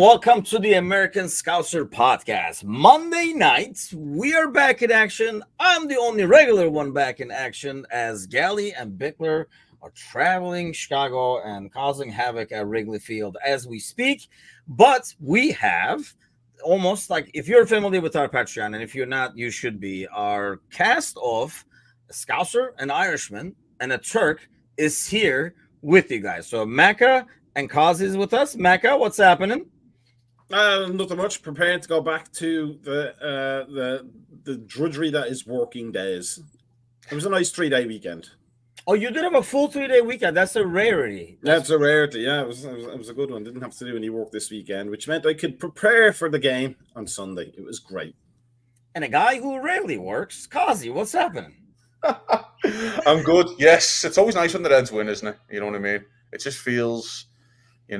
welcome to the American Scouser podcast. Monday nights, we are back in action. I'm the only regular one back in action as Gally and Bickler are traveling Chicago and causing havoc at Wrigley Field as we speak. But we have almost like, if you're familiar with our Patreon, and if you're not, you should be, our cast of a Scouser, an Irishman, and a Turk is here with you guys. So Mecca and Kaz is with us. Mecca, what's happening? Nothing much. Preparing to go back to the drudgery that is working days. It was a nice 3-day weekend. Oh, you did have a full 3-day weekend. That's a rarity. That's a rarity. Yeah, it was a good one. Didn't have to do any work this weekend, which meant I could prepare for the game on Sunday. It was great. And a guy who rarely works, Kazi, what's happening? I'm good. Yes, it's always nice when the Reds win, isn't it? You know what I mean? It just feels, we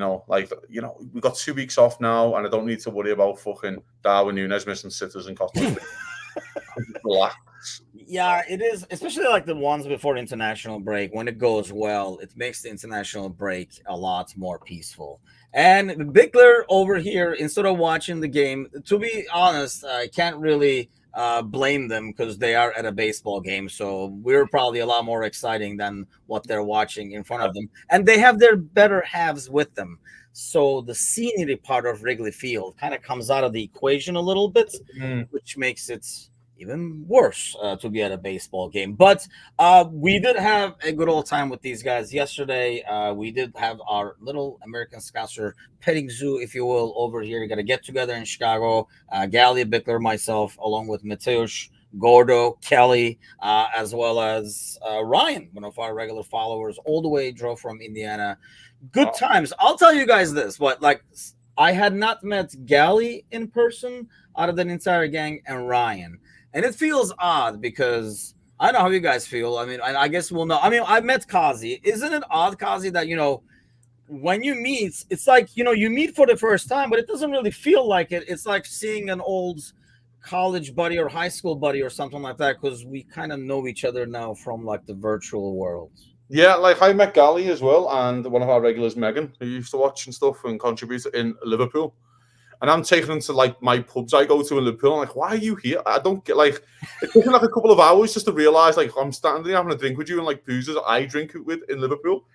got 2 weeks off now, and I don't need to worry about fucking Darwin Núñez missing sitters and Costa. Relax. Yeah, it is, especially like the ones before international break. When it goes well, it makes the international break a lot more peaceful. And Bickler over here, instead of watching the game, to be honest, I can't really blame them because they are at a baseball game. So we're probably a lot more exciting than what they're watching in front of them. And they have their better halves with them. So the scenery part of Wrigley Field kind of comes out of the equation a little bit, which makes it even worse to be at a baseball game. But we did have a good old time with these guys yesterday. We did have our little American Scouser petting zoo, if you will, over here. We got to get together in Chicago. Gally, Bickler, myself, along with Mateusz, Gordo, Kelly, as well as Ryan, one of our regular followers, all the way drove from Indiana. Good times. I'll tell you guys this, but like I had not met Gally in person out of the entire gang and Ryan. And it feels odd because I don't know how you guys feel. I mean, I guess we'll know. I mean, I met Kazi. Isn't it odd, Kazi, that, when you meet, it's like, you meet for the first time, but it doesn't really feel like it. It's like seeing an old college buddy or high school buddy or something like that because we kind of know each other now from like the virtual world. Yeah, like I met Gally as well, and one of our regulars, Megan, who used to watch and stuff and contribute in Liverpool. And I'm taking them to like my pubs I go to in Liverpool. I'm like, why are you here? I don't get like it took me like a couple of hours just to realize like I'm standing there having a drink with you and like boozers I drink with in Liverpool.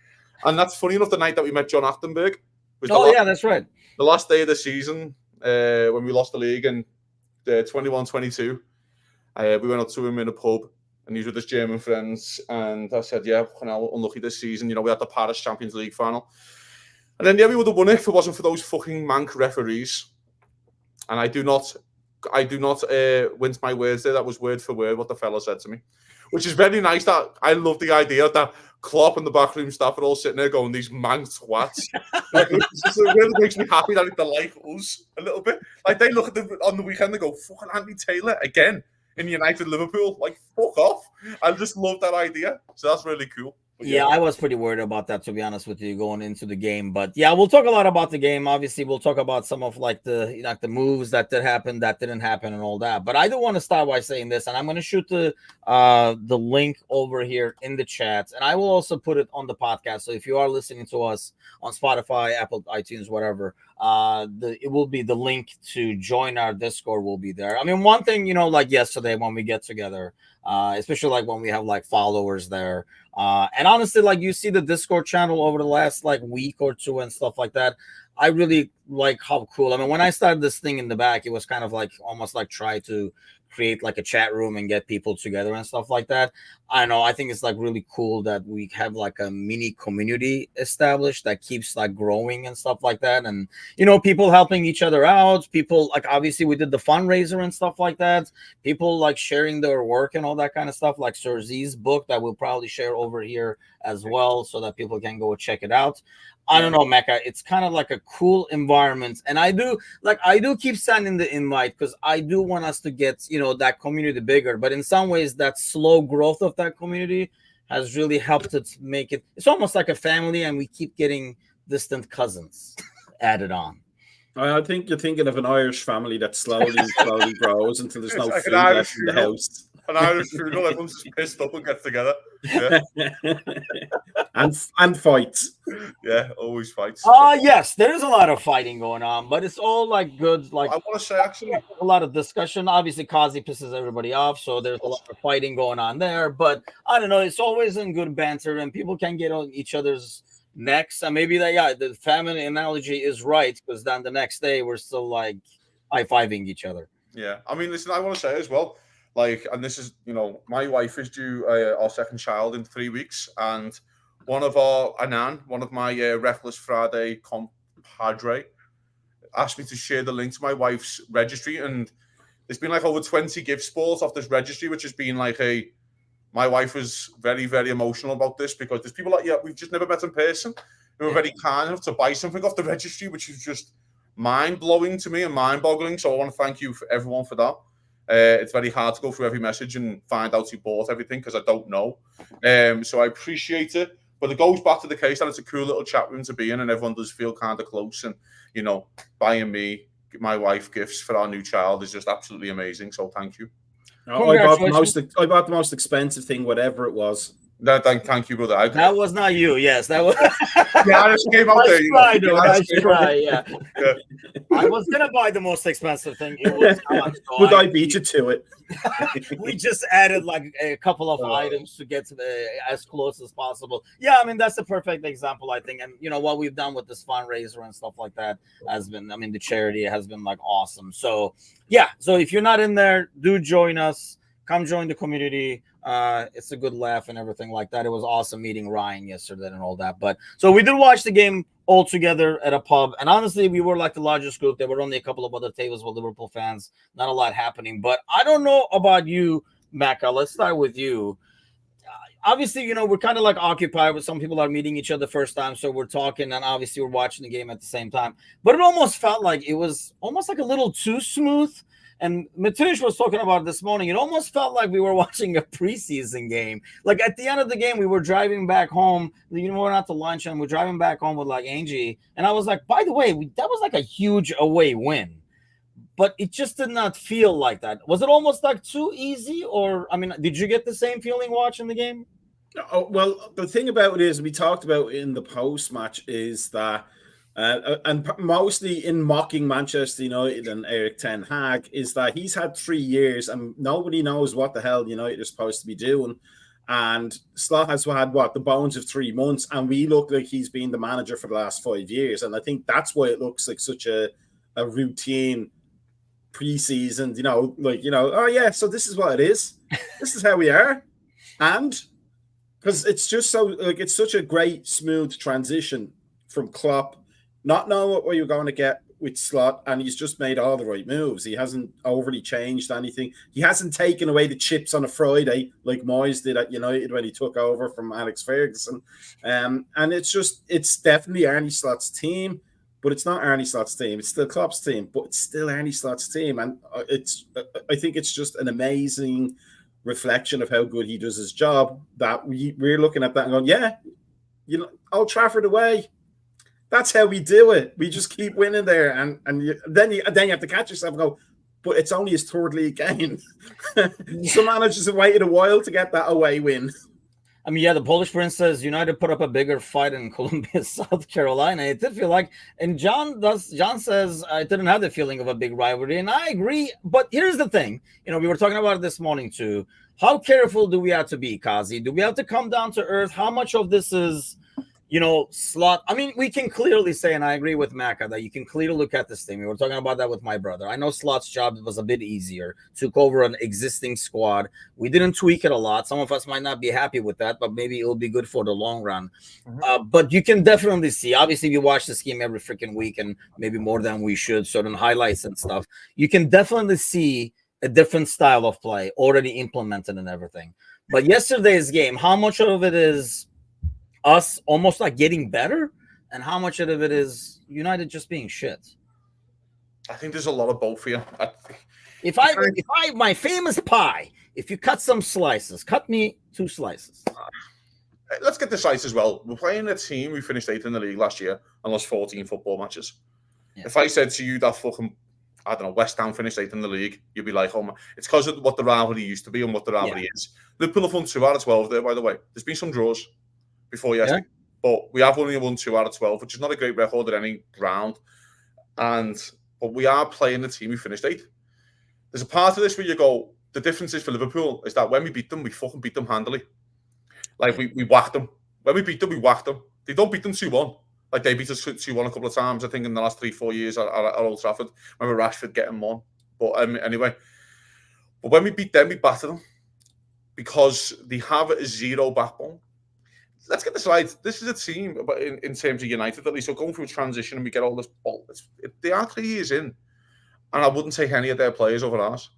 And that's funny enough, the night that we met John Achtenberg was that's right. The last day of the season when we lost the league in 21-22. We went up to him in a pub and he's with his German friends. And I said, yeah, unlucky this season. We had the Paris Champions League final. And then, we would have won it if it wasn't for those fucking mank referees. And I do not wince my words there. That was word for word what the fella said to me, which is very nice. That I love the idea that Klopp and the backroom staff are all sitting there going, these mank twats. Like, it really makes me happy that they like us a little bit. Like they look at them on the weekend, they go, fucking Andy Taylor again in United Liverpool. Like, fuck off. I just love that idea. So that's really cool. Yeah, I was pretty worried about that, to be honest with you, going into the game. But yeah, we'll talk a lot about the game. Obviously, we'll talk about some of like the moves that did happen, that didn't happen, and all that. But I do want to start by saying this, and I'm going to shoot the link over here in the chat, and I will also put it on the podcast. So if you are listening to us on Spotify, Apple, iTunes, whatever, it will be the link to join our Discord will be there. I mean, one thing, like yesterday when we get together, especially like when we have like followers there. And honestly, like you see the Discord channel over the last like week or two and stuff like that. I really like how cool. I mean, when I started this thing in the back, it was kind of like almost like try to create like a chat room and get people together and stuff like that. I don't know. I think it's like really cool that we have like a mini community established that keeps like growing and stuff like that. And, people helping each other out, people like, obviously we did the fundraiser and stuff like that. People like sharing their work and all that kind of stuff, like Sir Z's book that we'll probably share over here as well so that people can go check it out. I don't know, Mecca. It's kind of like a cool environment. And I do keep sending the invite because I do want us to get, that community bigger. But in some ways, that slow growth of that community has really helped it make it. It's almost like a family, and we keep getting distant cousins added on. I think you're thinking of an Irish family that slowly grows until there's no food left in the house. An Irish funeral, everyone's just pissed up and gets together. Yeah. and fights. Yeah, always fights. Yes, there is a lot of fighting going on, but it's all like good. Like I want to say actually, a lot of discussion. Obviously, Kazi pisses everybody off, so there's a lot of fighting going on there. But I don't know. It's always in good banter, and people can get on each other's necks. And maybe the famine analogy is right, because then the next day we're still like high-fiving each other. Yeah, I mean, listen, I want to say as well, like, and this is, my wife is due our second child in 3 weeks, and one of my Reckless Friday compadre asked me to share the link to my wife's registry, and there's been like over 20 gifts bought off this registry, which has been like my wife was very, very emotional about this, because there's people like, we've just never met in person, who were very kind enough to buy something off the registry, which is just mind-blowing to me and mind-boggling. So I want to thank you for everyone for that. It's very hard to go through every message and find out who bought everything, because I don't know. So I appreciate it. But it goes back to the case that it's a cool little chat room to be in, and everyone does feel kind of close. And, buying my wife gifts for our new child is just absolutely amazing. So thank you. I bought the most expensive thing, whatever it was. Thank you, brother. That was not you. Yes, that was. Yeah, I just came out there. Nice try. Yeah. I was gonna buy the most expensive thing. It was Would I beat you to it? We just added like a couple of items to get to as close as possible. Yeah, I mean that's a perfect example, I think. And what we've done with this fundraiser and stuff like that has been. I mean, the charity has been like awesome. So yeah. So if you're not in there, do join us. Come join the community. It's a good laugh and everything like that. It was awesome meeting Ryan yesterday and all that. But so we did watch the game all together at a pub. And honestly, we were like the largest group. There were only a couple of other tables with Liverpool fans. Not a lot happening. But I don't know about you, Macca. Let's start with you. Obviously, we're kind of like occupied with some people are meeting each other first time. So we're talking and obviously we're watching the game at the same time. But it almost felt like it was almost like a little too smooth. And Matush was talking about it this morning. It almost felt like we were watching a preseason game. Like at the end of the game, we were driving back home. We went out to lunch and we're driving back home with like Angie. And I was like, by the way, that was like a huge away win. But it just did not feel like that. Was it almost like too easy? Or, I mean, did you get the same feeling watching the game? Oh, well, the thing about it is we talked about in the post-match is that and mostly in mocking Manchester United and Eric Ten Hag is that he's had 3 years and nobody knows what the hell United are supposed to be doing. And Slot has had the bones of 3 months, and we look like he's been the manager for the last 5 years. And I think that's why it looks like such a routine preseason, oh yeah, so this is what it is. This is how we are. And because it's just so it's such a great smooth transition from Klopp not knowing what you're going to get with Slot, and he's just made all the right moves. He hasn't overly changed anything. He hasn't taken away the chips on a Friday like Moyes did at United when he took over from Alex Ferguson. And it's definitely Arne Slot's team, but it's not Arne Slot's team. It's still Klopp's team, but it's still Arne Slot's team. And I think it's just an amazing reflection of how good he does his job that we're looking at that and going, Old Trafford away. That's how we do it. We just keep winning there, and then you have to catch yourself and go, but it's only his third league game. Some managers have waited a while to get that away win. I mean, the Polish Prince says United put up a bigger fight in Columbia, South Carolina. It did feel like, and John says I didn't have the feeling of a big rivalry, and I agree. But here's the thing, we were talking about it this morning too. How careful do we have to be, Kazi? Do we have to come down to earth? How much of this is Slot? I mean, we can clearly say, and I agree with Macca, that you can clearly look at this thing. We were talking about that with my brother. I know Slot's job was a bit easier. Took over an existing squad. We didn't tweak it a lot. Some of us might not be happy with that, but maybe it'll be good for the long run. But you can definitely see, obviously, we watch this game every freaking week and maybe more than we should, certain highlights and stuff. You can definitely see a different style of play already implemented and everything. But yesterday's game, how much of it is us almost like getting better, and how much of it is United just being shit? I think there's a lot of both here. If my famous pie, if you cut some slices, cut me 2 slices. Let's get this right as well. We're playing a team who finished 8th in the league last year and lost 14 football matches. Yeah. If I said to you that fucking I don't know, West Ham finished 8th in the league, you'd be like, oh my, it's because of what the rivalry used to be and what the rivalry is. Liverpool have won 2 out of 12 there, by the way. There's been some draws before yesterday, but we have only won 2 out of 12, which is not a great record at any round. But we are playing the team who finished 8th. There's a part of this where you go, the difference is for Liverpool is that when we beat them, we fucking beat them handily. Like, we whacked them. When we beat them, we whacked them. They don't beat them 2-1. Like, they beat us 2-1 a couple of times, I think, in the last 3-4 years at Old Trafford. Remember Rashford getting one. But anyway. But when we beat them, we battered them. Because they have a 0 backbone. Let's get this right. This is a team, but in terms of United, at least, we're going through a transition and we get all this ball. They are 3 years in. And I wouldn't take any of their players over ours,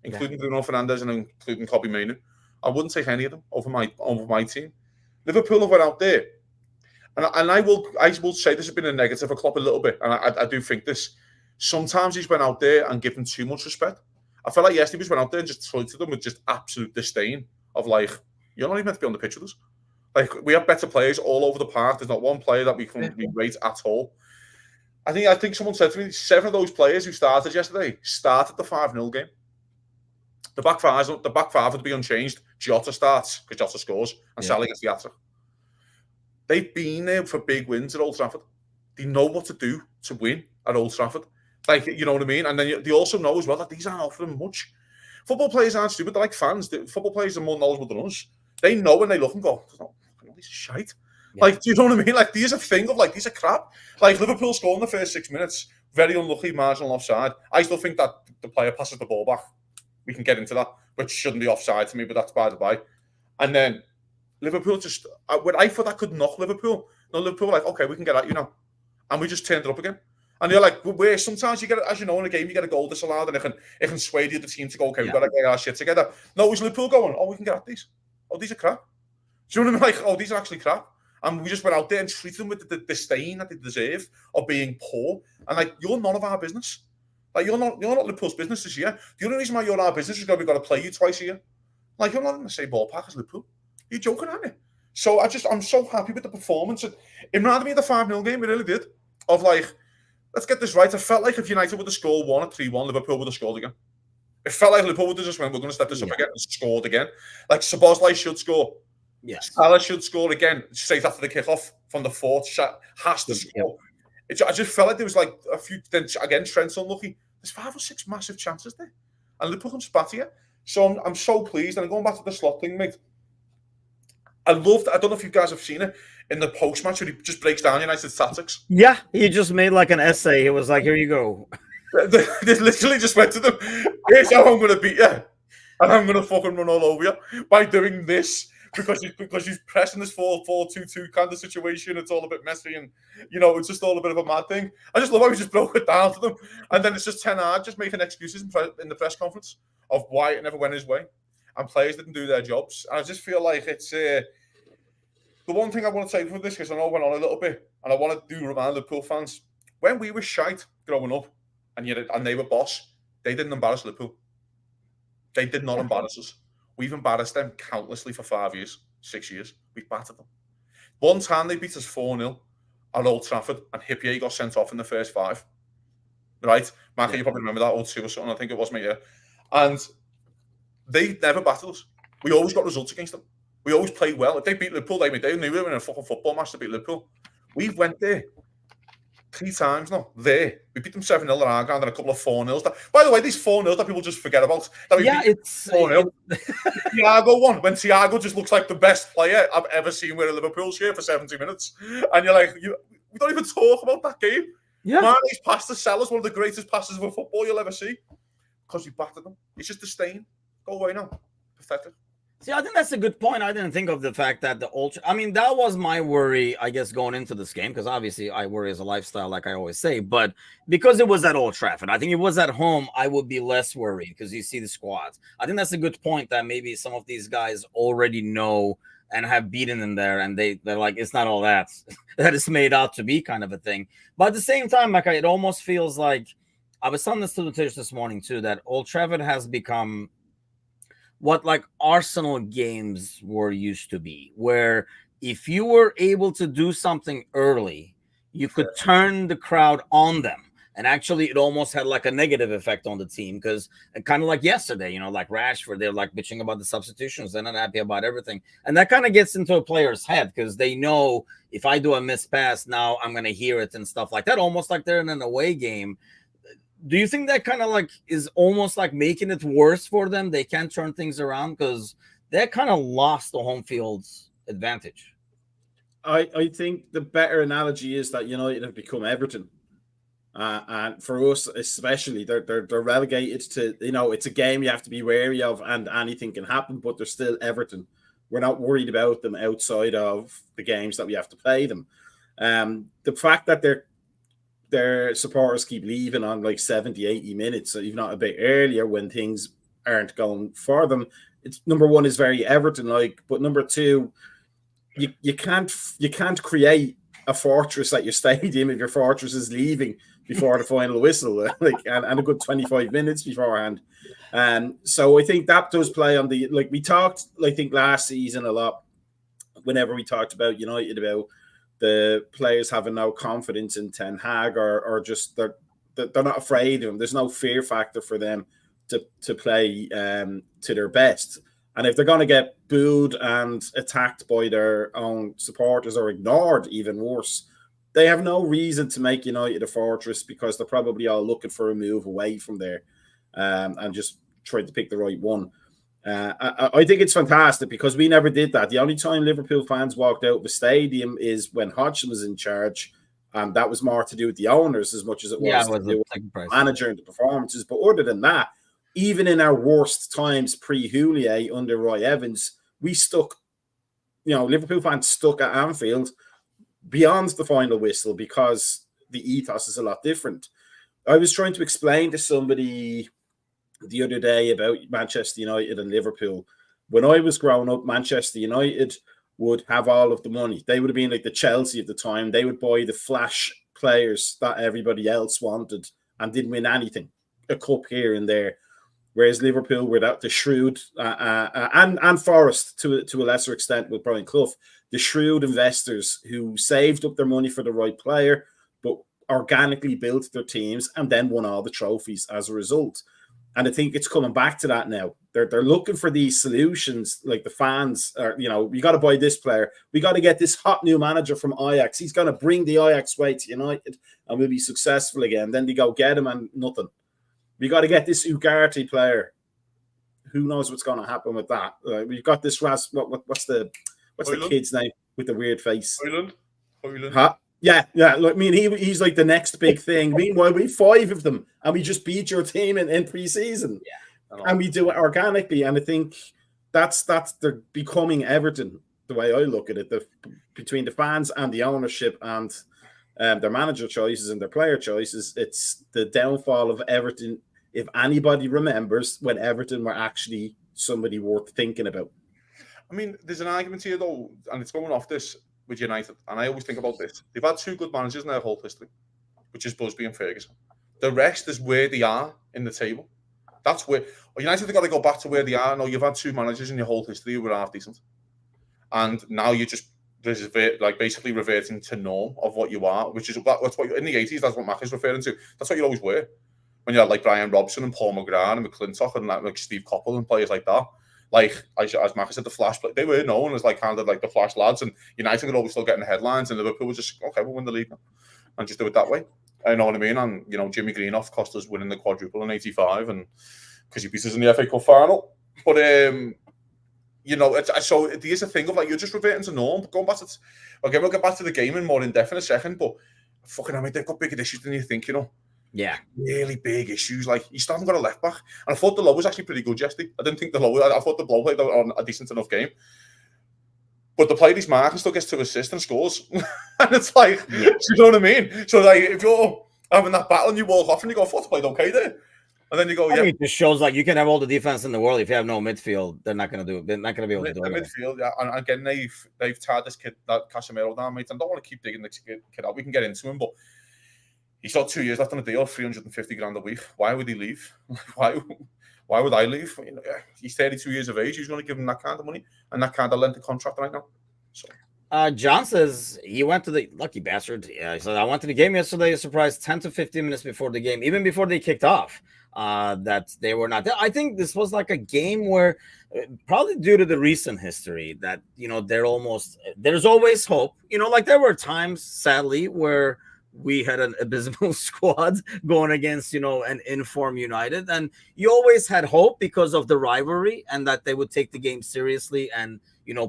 including Bruno Fernandes and including Kobbie Mainoo. I wouldn't take any of them over my team. Liverpool have went out there. And I will say this has been a negative for Klopp a little bit, and I do think this. Sometimes he's went out there and given too much respect. I felt like yesterday he just went out there and just treated them with just absolute disdain of like, you're not even meant to be on the pitch with us. Like, we have better players all over the park. There's not one player that we can rate at all. I think someone said to me, 7 of those players who started yesterday started the 5-0 game. The back five would be unchanged. Jota starts because Jota scores, and Salah gets the hat-trick. They've been there for big wins at Old Trafford. They know what to do to win at Old Trafford. Like, you know what I mean? And then they also know as well that these aren't offering much. Football players aren't stupid. They're like fans. Football players are more knowledgeable than us. They know when they look and go, oh, this is shite. Yeah. Like, do you know what I mean? Like, these are thing of like, these are crap. Like, Liverpool scored in the first 6 minutes. Very unlucky, marginal offside. I still think that the player passes the ball back. We can get into that, which shouldn't be offside to me, but that's by the by. And then Liverpool just, when I thought that could knock Liverpool, no, Liverpool were like, okay, we can get at you now. And we just turned it up again. And you're like, where sometimes you get, as you know, in a game, you get a goal disallowed and it can sway the other team to go, okay, we've got to get our shit together. No, it was Liverpool going, oh, we can get at these. Oh, these are crap. Do you know what I mean? Like, oh, these are actually crap. And we just went out there and treated them with the disdain that they deserve of being poor. And like, you're none of our business. Like, you're not Liverpool's business this year. The only reason why you're our business is because we've got to play you twice a year. Like, you're not in the same ballpark as Liverpool. You're joking, aren't you? So I'm so happy with the performance. It reminded me of the 5-0 game, it really did. Of like, let's get this right. I felt like if United would have scored 1 or 3-1, Liverpool would have scored again. It felt like Liverpool would have just went, we're going to step this up again and scored again. Like, Szoboszlai should score. Yes. Salah should score again straight after the kickoff from the 4th shot. Has to score. I just felt like there was like a few, then again, Trent's unlucky. There's 5 or 6 massive chances there. And Liverpool can spat here. So I'm so pleased. And I'm going back to the slot thing, mate. I don't know if you guys have seen it in the post-match where he just breaks down United's tactics. Yeah, he just made like an essay. He was like, here you go. They literally just went to them, here's how I'm going to beat you. And I'm going to fucking run all over you by doing this. Because he's pressing this 4-4-2-2 kind of situation. It's all a bit messy and, you know, it's just all a bit of a mad thing. I just love how he just broke it down to them. And then it's just Ten Hag just making excuses in the press conference of why it never went his way. And players didn't do their jobs. And I just feel like it's... the one thing I want to take from this, because I know I went on a little bit, and I want to do remind Liverpool fans, when we were shite growing up, and they were boss, they didn't embarrass Liverpool. They did not embarrass us. We've embarrassed them countlessly for 5 years, 6 years. We've battered them. One time they beat us 4-0 at Old Trafford, and Hippier got sent off in the first 5. Right? Marco, you probably remember that, or 2 or something, I think it was, mate, yeah. And they never battled us. We always got results against them. We always played well. If they beat Liverpool, they knew we were in a fucking football match to beat Liverpool. We went there 3 times now. There. We beat them 7-0 at our ground and a couple of 4-0s. By the way, these 4-0s that people just forget about. That we it's 4-0. Thiago won, when Thiago just looks like the best player I've ever seen wear a Liverpool shirt for 70 minutes. And you're like, we don't even talk about that game. Yeah. Mane's pass to Salah's one of the greatest passes of football you'll ever see. Because we battered them. It's just a stain. Go away now. Pathetic. See, I think that's a good point. I didn't think of the fact that that was my worry, I guess, going into this game, because obviously I worry as a lifestyle, like I always say, but because it was at Old Trafford, I think it was at home, I would be less worried because you see the squads. I think that's a good point that maybe some of these guys already know and have beaten them there, and they're like, it's not all that it's made out to be, kind of a thing. But at the same time, Micah, it almost feels like, I was telling this to the Tish this morning too, that Old Trafford has become what like Arsenal games were used to be, where if you were able to do something early, you could turn the crowd on them. And actually, it almost had like a negative effect on the team because kind of like yesterday, you know, like Rashford, they're like bitching about the substitutions. They're not happy about everything. And that kind of gets into a player's head because they know if I do a missed pass, now I'm going to hear it and stuff like that, almost like they're in an away game. Do you think that kind of like is almost like making it worse for them? They can't turn things around because they kind of lost the home field's advantage. I think the better analogy is that United have become Everton. And for us, especially, they're relegated to, you know, it's a game you have to be wary of and anything can happen, but they're still Everton. We're not worried about them outside of the games that we have to play them. The fact that their supporters keep leaving on like 70, 80 minutes, so even not a bit earlier when things aren't going for them, it's number one is very Everton-like, but number two, you can't create a fortress at your stadium if your fortress is leaving before the final whistle, and a good 25 minutes beforehand. So I think that does play on the, like we talked, I think last season a lot, whenever we talked about United, about the players having no confidence in Ten Hag or just they're not afraid of him. There's no fear factor for them to play to their best. And if they're going to get booed and attacked by their own supporters or ignored, even worse, they have no reason to make United a fortress because they're probably all looking for a move away from there and just trying to pick the right one. I think it's fantastic because we never did that. The only time Liverpool fans walked out of the stadium is when Hodgson was in charge, and that was more to do with the owners as much as it was to do with the manager and the performances. But other than that, even in our worst times pre-Houllier under Roy Evans, we stuck, Liverpool fans stuck at Anfield beyond the final whistle because the ethos is a lot different. I was trying to explain to somebody the other day about Manchester United and Liverpool. When I was growing up, Manchester United would have all of the money. They would have been like the Chelsea at the time. They would buy the flash players that everybody else wanted and didn't win anything, a cup here and there. Whereas Liverpool were the shrewd and Forest to a lesser extent with Brian Clough, the shrewd investors who saved up their money for the right player, but organically built their teams and then won all the trophies as a result. And I think it's coming back to that now. They're looking for these solutions, like the fans are, we got to buy this player. We got to get this hot new manager from Ajax. He's going to bring the Ajax way to United and we'll be successful again. Then they go get him and nothing. We got to get this Ugarte player. Who knows what's going to happen with that? We've got this what's the kid's name with the weird face? Hoyland. Huh? Yeah. Look, I mean, he's like the next big thing. Meanwhile, we have 5 of them, and we just beat your team in pre-season. Yeah, and we do it organically. And I think that's they're becoming Everton. The way I look at it, between the fans and the ownership and their manager choices and their player choices, it's the downfall of Everton. If anybody remembers when Everton were actually somebody worth thinking about. I mean, there's an argument here though, and it's going off this with United, and I always think about this. They've had 2 good managers in their whole history, which is Busby and Ferguson. The rest is where they are in the table. That's where United have got to go back to where they are. No, you've had 2 managers in your whole history who were half decent, and now you just basically reverting to norm of what you are, which is that's what in the 80s. That's what Mac is referring to. That's what you always were when you had like Brian Robson and Paul McGrath and McClintock and like Steve Coppell and players like that. Like as Mac said, the Flash, they were known as like kind of like the Flash lads, and United were always still getting the headlines, and Liverpool was just okay, we'll win the league now, and just do it that way. I know what I mean. And Jimmy Greenough cost us winning the quadruple in '85, and because he beat us in the FA Cup final. But so there's a thing of like you're just reverting to norm. Going back to we'll get back to the game in more in depth in a second. But fucking, I mean, they've got bigger issues than you think. Yeah, really big issues. Like you still haven't got a left back, and I thought the low was actually pretty good yesterday. I didn't think the low. I thought the blow played on a decent enough game, but the player he's marking still gets 2 assists and scores, and it's like, you know what I mean? So like, if you're having that battle and you walk off and you go, "I thought I played okay there," and then you go, I mean, it just shows like you can have all the defense in the world if you have no midfield. They're not going to do it. They're not going to be able to do it. Midfield, yeah. And again, they've tied this kid, that Casemiro down, mate. And I don't want to keep digging this kid out. We can get into him, but. He's got 2 years left on a deal, 350 grand a week. Why would he leave? Why would I leave? He's 32 years of age. He's going to give him that kind of money and that kind of length of contract right now. So John says he went to the lucky bastard. Yeah, he said I went to the game yesterday. Surprised 10 to 15 minutes before the game, even before they kicked off. That they were not there. I think this was like a game where, probably due to the recent history, that there's always hope. Like there were times, sadly, where we had an abysmal squad going against an informed United, and you always had hope because of the rivalry and that they would take the game seriously and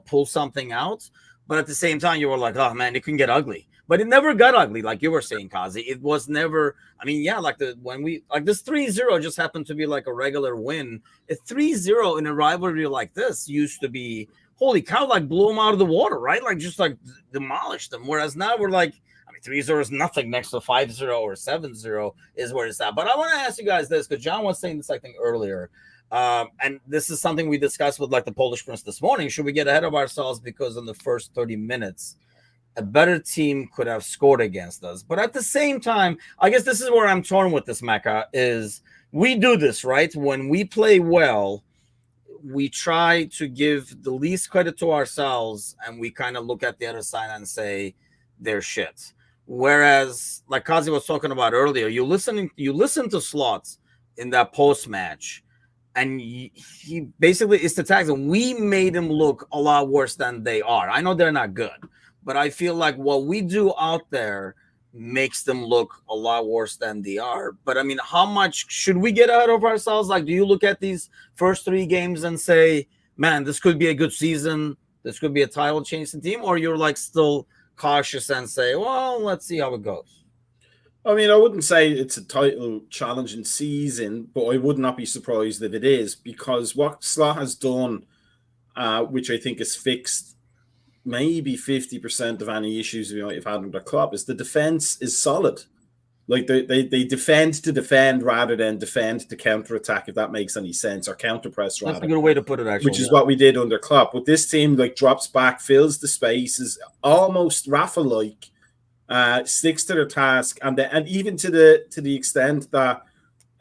pull something out. But at the same time, you were like, oh man, it can get ugly. But it never got ugly, like you were saying, Kazi. It was never. I mean, yeah, like this 3-0 just happened to be like a regular win. A 3-0 in a rivalry like this used to be, holy cow, like blew them out of the water, right? Like just like demolished them. Whereas now we're like, I mean, 3-0 is nothing next to 5-0 or 7-0 is where it's at. But I want to ask you guys this, because John was saying this, I think, earlier. And this is something we discussed with like the Polish Prince this morning. Should we get ahead of ourselves because in the first 30 minutes, a better team could have scored against us? But at the same time, I guess this is where I'm torn with this, Mecca, is we do this, right? When we play well, we try to give the least credit to ourselves, and we kind of look at the other side and say they're shit. Whereas, like Kazi was talking about earlier, you listen to Slots in that post-match, and he basically is the tags, and we made him look a lot worse than they are. I know they're not good, but I feel like what we do out there makes them look a lot worse than they are. But I mean, how much should we get out of ourselves? Like, do you look at these first 3 games and say, man, this could be a good season, this could be a title chasing team, or you're like still cautious and say, well, let's see how it goes? I mean, I wouldn't say it's a title challenging season, but I would not be surprised if it is, because what Slot has done, which I think has fixed maybe 50% of any issues we might have had with the club, is the defense is solid. Like they defend to defend rather than defend to counter-attack, if that makes any sense, or counter-press rather. That's a good way to put it, actually. Which is what we did under Klopp. But this team like drops back, fills the spaces, almost Rafa-like, sticks to their task, and even to the extent that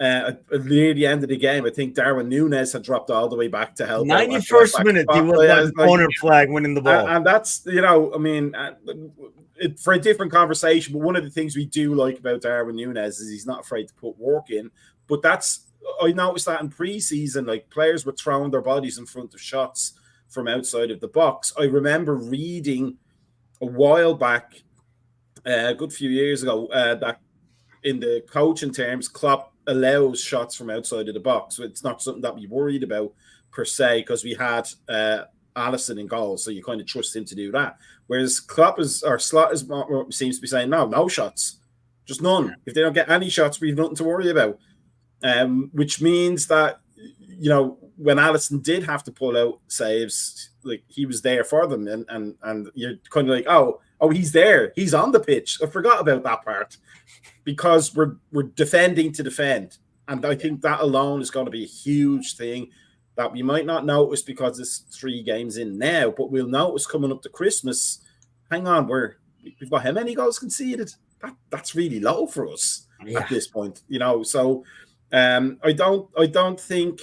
near the end of the game, I think Darwin Núñez had dropped all the way back to help. 91st minute, he was like corner flag winning the ball, and that's I mean, for a different conversation. But one of the things we do like about Darwin Núñez is he's not afraid to put work in. But I noticed that in preseason, like players were throwing their bodies in front of shots from outside of the box. I remember reading a while back, a good few years ago, that in the coaching terms, Klopp allows shots from outside of the box. So it's not something that we worried about per se, because we had Alisson in goal, so you kind of trust him to do that. Whereas Slot seems to be saying no shots, just none. If they don't get any shots, we've nothing to worry about. Which means that when Alisson did have to pull out saves, like he was there for them, and you're kind of like, oh, he's there, he's on the pitch. I forgot about that part, because we're defending to defend, and I think that alone is going to be a huge thing that we might not notice because it's 3 games in now, but we'll notice coming up to Christmas. Hang on, we've got how many goals conceded? That's really low for us at this point, So I don't think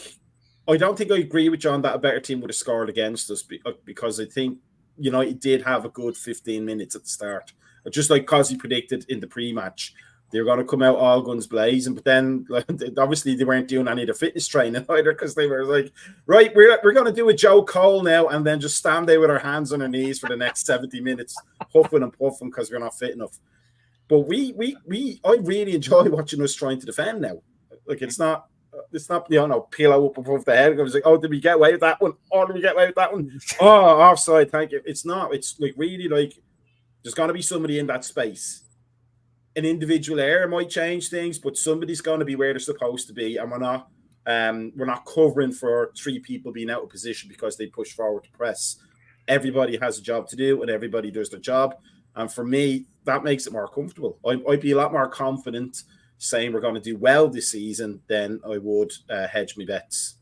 I agree with John that a better team would have scored against us, because I think it did have a good 15 minutes at the start, just like Cosy predicted in the pre-match. They were going to come out all guns blazing, but then obviously they weren't doing any of the fitness training either, because they were like, right, we're going to do a Joe Cole now, and then just stand there with our hands on our knees for the next 70 minutes, huffing and puffing because we're not fit enough. But I really enjoy watching us trying to defend now. Like it's not pillow up above the head. I was like, oh, did we get away with that one? Oh, did we get away with that one? Oh, offside, thank you. It's not. It's like really like there's got to be somebody in that space. An individual error might change things, but somebody's going to be where they're supposed to be, and we're not covering for 3 people being out of position because they push forward to press. Everybody has a job to do, and everybody does their job. And for me, that makes it more comfortable. I'd be a lot more confident saying we're going to do well this season than I would hedge my bets.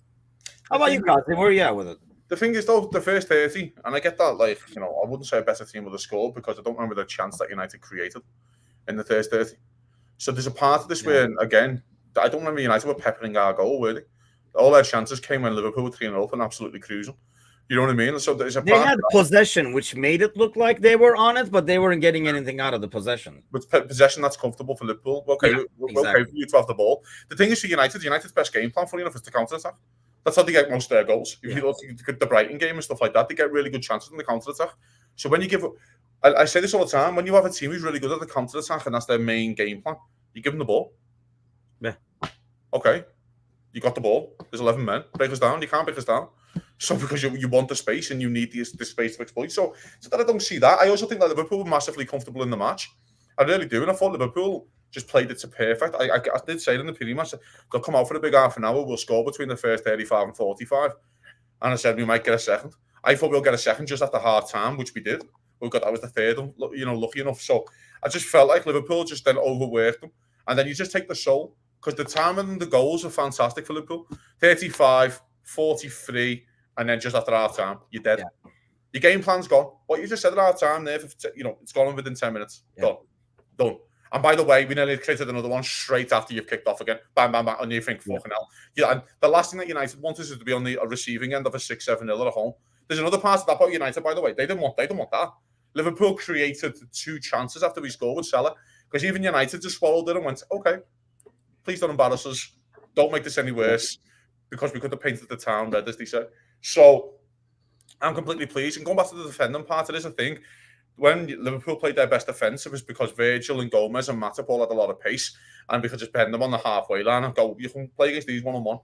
How about you, Kazi? Where are you at with it? The thing is, though, the first 30, and I get that, like, I wouldn't say a better team would have scored because I don't remember the chance that United created in the first 30. So there's a part of this where, again, I don't remember United were peppering our goal, were they? All their chances came when Liverpool were 3-0 up and absolutely cruising. You know what I mean? So there's a they had possession, which made it look like they were on it, but they weren't getting anything out of the possession. With possession, that's comfortable for Liverpool. Okay, yeah, okay for you to have the ball. The thing is for United's best game plan, funny enough, is the counter attack. That's how they get most of their goals. If you look at the Brighton game and stuff like that, they get really good chances in the counter attack. So when you give, I say this all the time, when you have a team who's really good at the counter attack and that's their main game plan, you give them the ball. Yeah. Okay, you got the ball. There's 11 men. Break us down. You can't break us down. So because you want the space and you need the space to exploit. So that I don't see that. I also think that Liverpool were massively comfortable in the match. I really do. And I thought Liverpool just played it to perfect. I did say it in the pre-match, they'll come out for a big half an hour. We'll score between the first 35 and 45. And I said we might get a second. I thought we'll get a second just after half time, which we did. That was the third, lucky enough. So I just felt like Liverpool just then overworked them. And then you just take the soul. Because the timing and the goals are fantastic for Liverpool. 35, 43, and then just after half time, you're dead. Yeah. Your game plan's gone. What you just said at half time there, it's gone within 10 minutes. Yeah. Done. And by the way, we nearly created another one straight after you've kicked off again. Bam, bam, bam. And you think, fucking hell. Yeah, and the last thing that United wanted is to be on the receiving end of a 6-7-0 at home. There's another part of that about United, by the way. They didn't want that. Liverpool created 2 chances after we scored with Salah. Because even United just swallowed it and went, okay, please don't embarrass us. Don't make this any worse. Because we could have painted the town red, as they say. So I'm completely pleased. And going back to the defending part, it is a thing. When Liverpool played their best defence, it was because Virgil and Gomez and Matip all had a lot of pace. And we could just bend them on the halfway line and go, you can play against these one-on-one.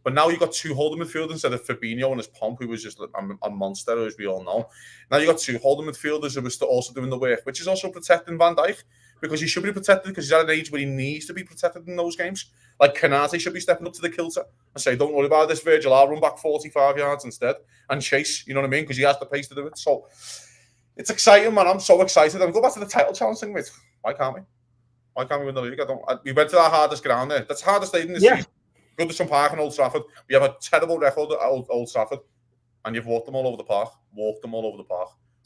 But now you've got 2 holding midfielders instead of Fabinho and his pomp, who was just a monster, as we all know. Now you've got 2 holding midfielders who were also doing the work, which is also protecting Van Dijk. Because he should be protected because he's at an age where he needs to be protected in those games. Like Canate should be stepping up to the kilter and say, don't worry about this, Virgil, I'll run back 45 yards instead and chase, you know what I mean? Because he has the pace to do it. So it's exciting, man. I'm so excited. And go back to the title challenge thing, mate. Why can't we? Why can't we win the league? We went to our hardest ground there. That's the hardest stadium this season. Goodison Park and Old Trafford. We have a terrible record at Old Trafford. And you've walked them all over the park.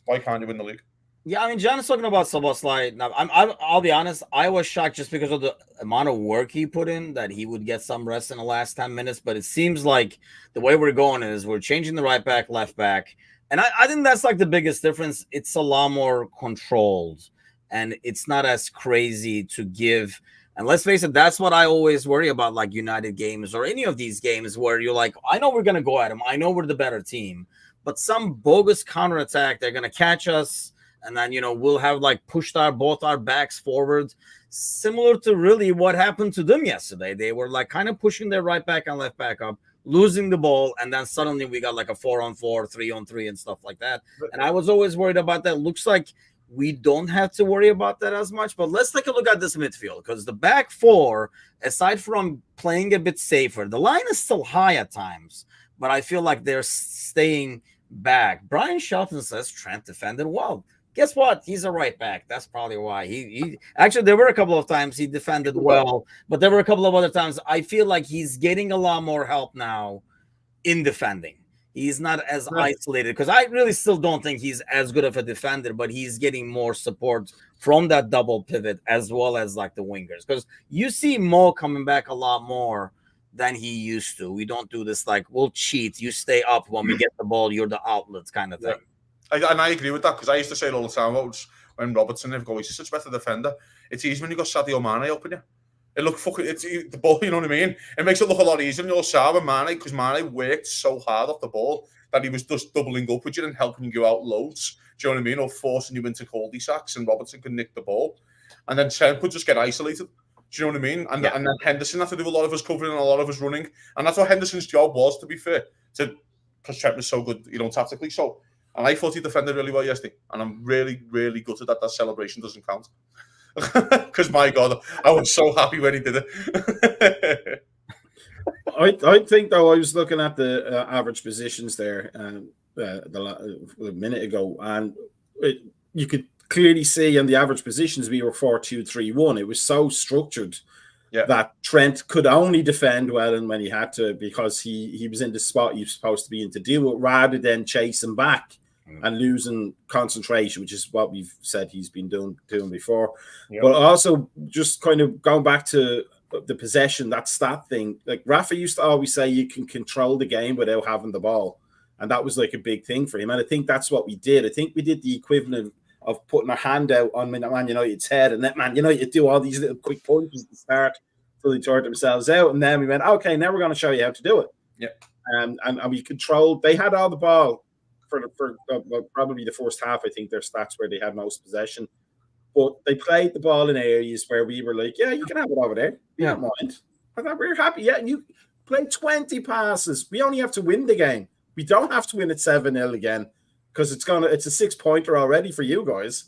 Why can't you win the league? Yeah, I mean, John is talking about Szoboszlai. Now, I'll be honest. I was shocked just because of the amount of work he put in that he would get some rest in the last 10 minutes. But it seems like the way we're going is we're changing the right back, left back. And I think that's like the biggest difference. It's a lot more controlled and it's not as crazy to give. And let's face it, that's what I always worry about, like United games or any of these games where you're like, I know we're going to go at them. I know we're the better team. But some bogus counterattack, they're going to catch us. And then, we'll have like pushed both our backs forward, similar to really what happened to them yesterday. They were like kind of pushing their right back and left back up, losing the ball. And then suddenly we got like a 4-on-4, 3-on-3 and stuff like that. And I was always worried about that. Looks like we don't have to worry about that as much. But let's take a look at this midfield because the back 4, aside from playing a bit safer, the line is still high at times, but I feel like they're staying back. Brian Shelton says Trent defended well. Guess what? He's a right back. That's probably why. He actually, there were a couple of times he defended well, but there were a couple of other times I feel like he's getting a lot more help now in defending. He's not as isolated because I really still don't think he's as good of a defender, but he's getting more support from that double pivot as well as like the wingers. Because you see Mo coming back a lot more than he used to. We don't do this like, we'll cheat. You stay up when we get the ball. You're the outlets kind of thing. Yeah. And I agree with that because I used to say it all the time when Robertson, he's such a better defender. It's easy when you got Sadio Mane up in you. It look fucking, it's the ball, you know what I mean? It makes it look a lot easier when you're Salah and Mane because Mane worked so hard off the ball that he was just doubling up with you and helping you out loads. Do you know what I mean? Or forcing you into cul-de-sacs and Robertson could nick the ball. And then Trent could just get isolated. Do you know what I mean? And then Henderson had to do a lot of his covering and a lot of his running. And that's what Henderson's job was, to be fair, because Trent was so good, tactically. So, and I thought he defended really well yesterday. And I'm really, really gutted that celebration doesn't count. Because, my God, I was so happy when he did it. I think, though, I was looking at the average positions there a minute ago, and you could clearly see on the average positions we were 4-2-3-1. It was so structured that Trent could only defend well and when he had to because he was in the spot he was supposed to be in to deal with rather than chasing back and losing concentration, which is what we've said he's been doing before. Yep. But also just kind of going back to the possession, that stat thing, like Rafa used to always say you can control the game without having the ball. And that was like a big thing for him. And I think that's what we did. I think we did the equivalent of putting our hand out on Man United's head and let Man United do all these little quick punches to start till they tore themselves out. And then we went, okay, now we're going to show you how to do it. Yeah. And we controlled. They had all the ball for probably the first half. I think their stats where they had most possession. But they played the ball in areas where we were like, yeah, you can have it over there. We don't mind. I thought we were happy. Yeah, and you play 20 passes. We only have to win the game. We don't have to win at 7-0 again because it's a 6-pointer already for you guys.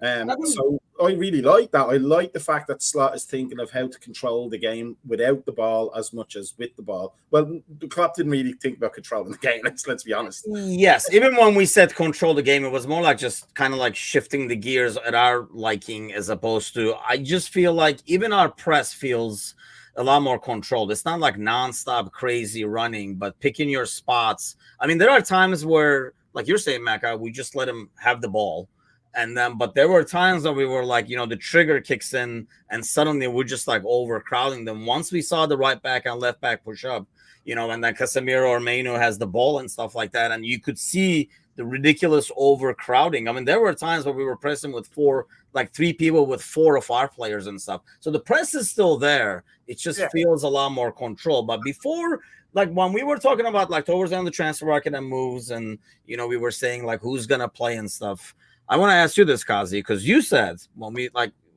So I really like that. I like the fact that Slot is thinking of how to control the game without the ball as much as with the ball. Well, the Klopp didn't really think about controlling the game. Let's be honest. Yes, even when we said control the game, it was more like just kind of like shifting the gears at our liking as opposed to. I just feel like even our press feels a lot more controlled. It's not like nonstop crazy running, but picking your spots. I mean, there are times where, like you're saying, Macca, we just let him have the ball. And then, but there were times that we were like, the trigger kicks in and suddenly we're just like overcrowding them. Once we saw the right back and left back push up, and then Casemiro or Maino has the ball and stuff like that. And you could see the ridiculous overcrowding. I mean, there were times where we were pressing with 3 people with 4 of our players and stuff. So the press is still there. It just feels a lot more control. But before, like when we were talking about like towards the end of the transfer market and moves and, we were saying like who's going to play and stuff. I want to ask you this, Kazi, because you said when we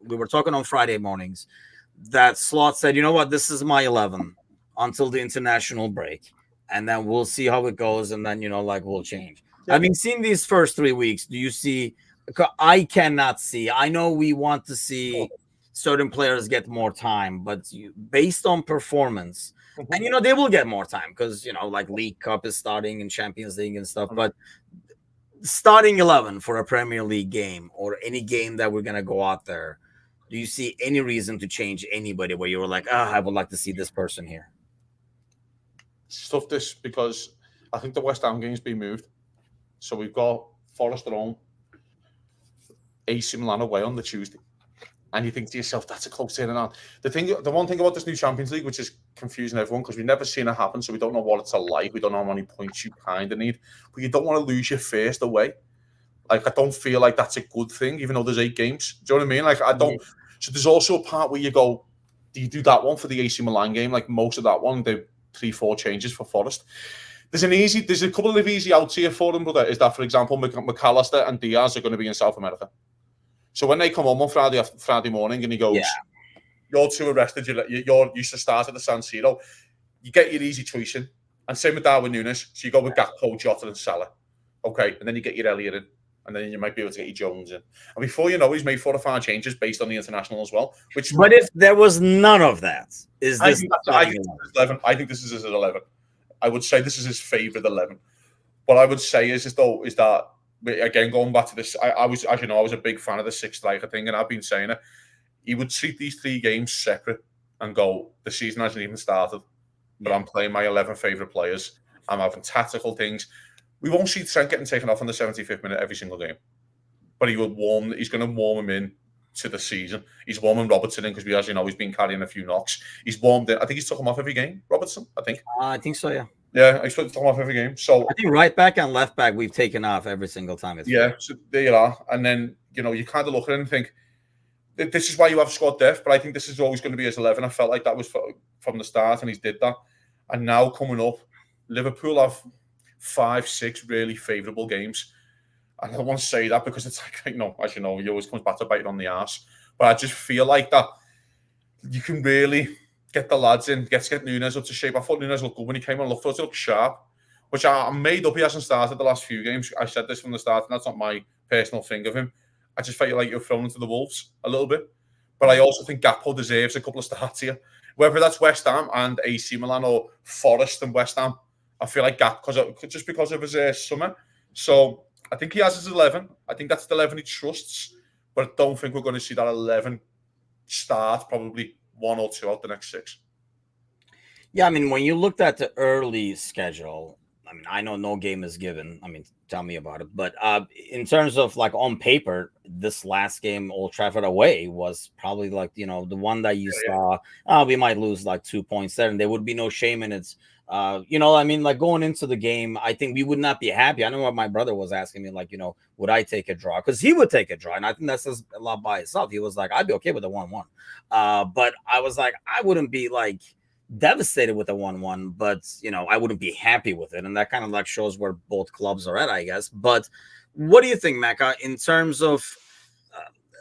were talking on Friday mornings that Slot said, you know what, this is my 11 until the international break. And then we'll see how it goes. And then, we'll change. I mean, seeing these first 3 weeks, do you see? I cannot see. I know we want to see certain players get more time, but based on performance, and they will get more time because like League Cup is starting and Champions League and stuff. But starting 11 for a Premier League game or any game that we're gonna go out there, do you see any reason to change anybody where you were like, I would like to see this person here? Stuff this because I think the West Ham game's been moved. So we've got Forest at home, AC Milan away on the Tuesday. And you think to yourself, that's a close turnaround. The one thing about this new Champions League, which is confusing everyone, because we've never seen it happen, so we don't know what it's like. We don't know how many points you kind of need. But you don't want to lose your first away. Like, I don't feel like that's a good thing, even though there's 8 games. Do you know what I mean? Like, I don't. So there's also a part where you go, do you do that one for the AC Milan game? Like, most of that one, the 3-4 changes for Forest. There's a couple of easy outs here for them, brother. Is that, for example, McAllister and Diaz are going to be in South America. So when they come home on Friday morning and he goes, you're too arrested, you're used to start at the San Siro, you get your easy choice in. And same with Darwin Núñez. So you go with Gakpo, Jota and Salah. Okay, and then you get your Elliott in. And then you might be able to get your Jones in. And before you know, he's made 4 or 5 changes based on the international as well. But if there was none of that, I think this is his 11. I would say this is his favourite 11. What I would say is that, again, going back to this, I was, as you know, I was a big fan of the 6 striker thing, and I've been saying it. He would treat these 3 games separate and go, the season hasn't even started, but I'm playing my 11 favourite players. I'm having tactical things. We won't see Trent getting taken off in the 75th minute every single game, but he's going to warm him in to the season. He's warming Robertson in because, as you know, he's been carrying a few knocks. He's warmed in. I think he's took him off every game, Robertson, I think. I think so, yeah. Yeah, he's took him off every game. So I think right back and left back we've taken off every single time. So there you are. And then, you kind of look at it and think, this is why you have squad depth, but I think this is always going to be his 11. I felt like that was from the start, and he's did that. And now coming up, Liverpool have 5-6 really favourable games. And I don't want to say that because it's like, as you know, he always comes back to bite it on the arse. But I just feel like that you can really get the lads in, get Núñez up to shape. I thought Núñez looked good when he came on. He looked sharp, which I made up. He hasn't started the last few games. I said this from the start, and that's not my personal thing of him. I just felt like you're thrown into the wolves a little bit. But I also think Gakpo deserves a couple of starts here. Whether that's West Ham and AC Milan or Forest and West Ham, I feel like Gakpo, just because of his summer. So I think he has his 11. I think that's the 11 he trusts. But I don't think we're going to see that 11 start probably 1 or 2 out the next 6. Yeah, I mean, when you looked at the early schedule, I mean, I know no game is given. I mean, tell me about it. But in terms of like on paper, this last game, Old Trafford away, was probably like, the one that you saw, we might lose like 2 points there. And there would be no shame in it I mean, like going into the game, I think we would not be happy. I know what my brother was asking me, like, would I take a draw? Because he would take a draw, and I think that says a lot by itself. He was like, I'd be okay with a 1-1. But I was like, I wouldn't be like devastated with a 1-1, but I wouldn't be happy with it, and that kind of like shows where both clubs are at, I guess. But what do you think, Mecca, in terms of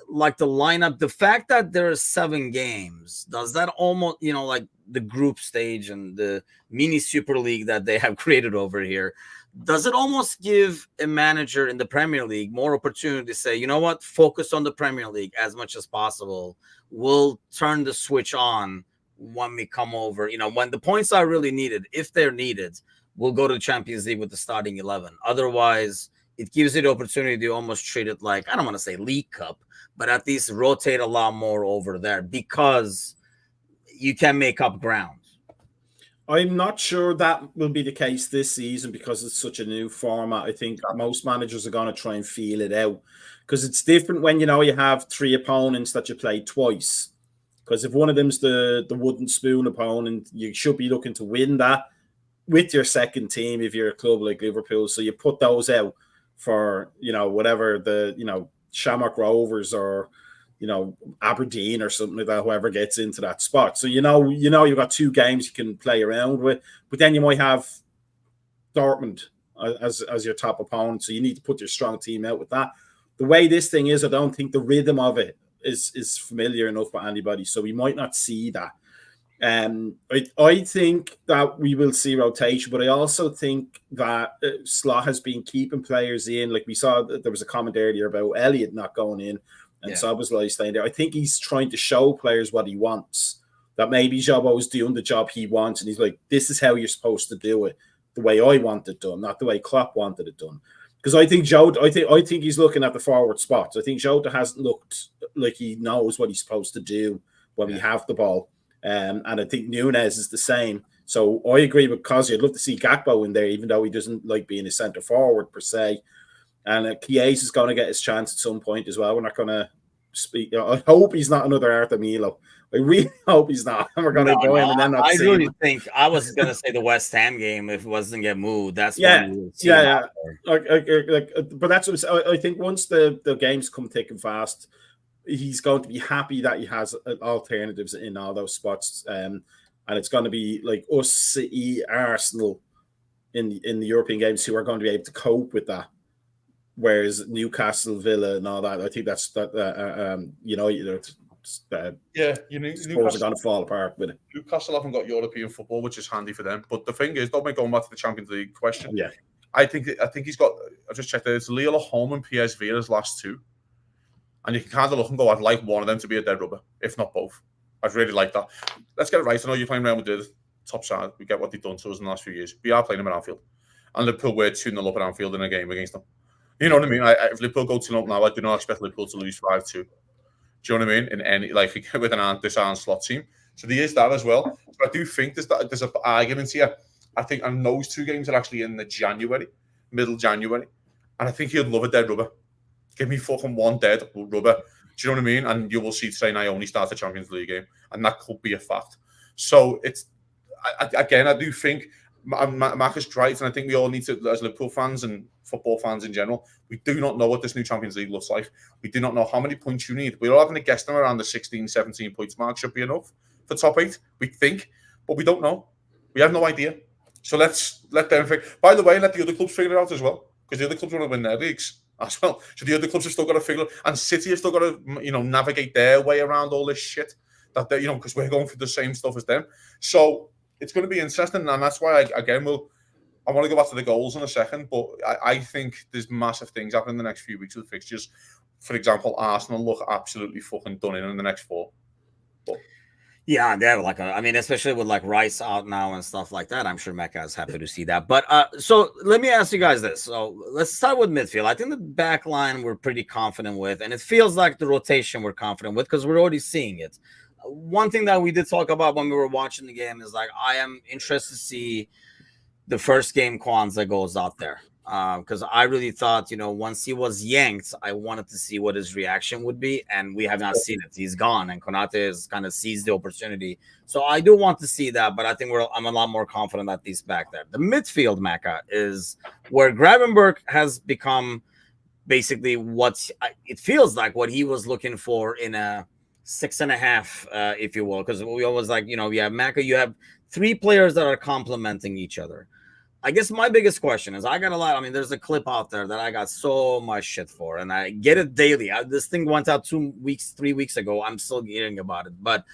like the lineup, the fact that there are 7 games, does that almost, like the group stage and the mini Super League that they have created over here, does it almost give a manager in the Premier League more opportunity to say, you know what, focus on the Premier League as much as possible. We'll turn the switch on when we come over, when the points are really needed, if they're needed, we'll go to the Champions League with the starting 11. Otherwise, it gives you the opportunity to almost treat it like, I don't want to say League Cup, but at least rotate a lot more over there because you can make up ground. I'm not sure that will be the case this season because it's such a new format. I think most managers are going to try and feel it out because it's different when, you have 3 opponents that you play twice. Because if one of them's the wooden spoon opponent, you should be looking to win that with your second team if you're a club like Liverpool. So you put those out for, whatever the, Shamrock Rovers or, Aberdeen or something like that, whoever gets into that spot. So, you've got 2 games you can play around with, but then you might have Dortmund as your top opponent. So you need to put your strong team out with that. The way this thing is, I don't think the rhythm of it is familiar enough for anybody. So we might not see that. I think that we will see rotation, but I also think that Slot has been keeping players in. Like we saw, there was a comment earlier about Elliott not going in and Szoboszlai staying there. I think he's trying to show players what he wants. That maybe Jobo's doing the job he wants, and he's like, "This is how you're supposed to do it, the way I want it done, not the way Klopp wanted it done." Because I think I think he's looking at the forward spots. I think Jota hasn't looked like he knows what he's supposed to do when we have the ball. And I think Núñez is the same. So I agree with Cosy. I'd love to see Gakpo in there, even though he doesn't like being a centre forward per se. And Chiesa is going to get his chance at some point as well. We're not going to speak. I hope he's not another Arthur Milo. I really hope he's not. And we're going to go in and then not see really him. think I was going to say the West Ham game if it wasn't get moved. That's yeah. But that's what I think. Once the games come thick and fast, he's going to be happy that he has alternatives in all those spots, and it's going to be like us, City, Arsenal in the European games who are going to be able to cope with that. Whereas Newcastle, Villa, and all that, I think that's Spurs are going to fall apart with it. Newcastle haven't got European football, which is handy for them. But the thing is, don't make going back to the Champions League question. Yeah, I think he's got. I just checked it. It's Lille at home and PSV his last 2. And you can kind of look and go, I'd like one of them to be a dead rubber, if not both. I'd really like that. Let's get it right. I know you're playing Real Madrid, top side. We get what they've done to us in the last few years. We are playing them at Anfield. And Liverpool were 2-0 up at Anfield in a game against them. You know what I mean? If Liverpool go 2-0 now, I do not expect Liverpool to lose 5-2. Do you know what I mean? In any, like, with an disarmed slot team. So there is that as well. So I do think there's an argument here. I think, and those 2 games are actually in the middle January. And I think he'd love a dead rubber. Give me fucking one dead rubber. Do you know what I mean? And you will see today I only start the Champions League game. And that could be a fact. So I do think Mac is right. And I think we all need to, as Liverpool fans and football fans in general, we do not know what this new Champions League looks like. We do not know how many points you need. We're all having a guess them around the 16, 17 points mark should be enough for top 8. We think, but we don't know. We have no idea. So let's let them figure. By the way, let the other clubs figure it out as well. Because the other clubs want to win their leagues as well. So the other clubs have still got to figure, and City have still got to, navigate their way around all this shit that they, because we're going through the same stuff as them. So it's going to be interesting, and that's why I want to go back to the goals in a second, but I think there's massive things happening in the next few weeks with fixtures. For example, Arsenal look absolutely fucking done in the next 4. But yeah, they're like, especially with like Rice out now and stuff like that. I'm sure Mecca is happy to see that. But so let me ask you guys this. So let's start with midfield. I think the back line we're pretty confident with, and it feels like the rotation we're confident with because we're already seeing it. One thing that we did talk about when we were watching the game is like, I am interested to see the first game Kwanzaa goes out there. because I really thought, once he was yanked, I wanted to see what his reaction would be, and we have not seen it. He's gone, and Konate has kind of seized the opportunity. So I do want to see that, but I think I'm a lot more confident that he's back there. The midfield, Mecca, is where Gravenberg has become basically what it feels like what he was looking for in a 6.5, if you will, because we always you have Mecca, you have 3 players that are complementing each other. I guess my biggest question is, I got a lot. I mean, there's a clip out there that I got so much shit for, and I get it daily. This thing went out 3 weeks ago. I'm still hearing about it. But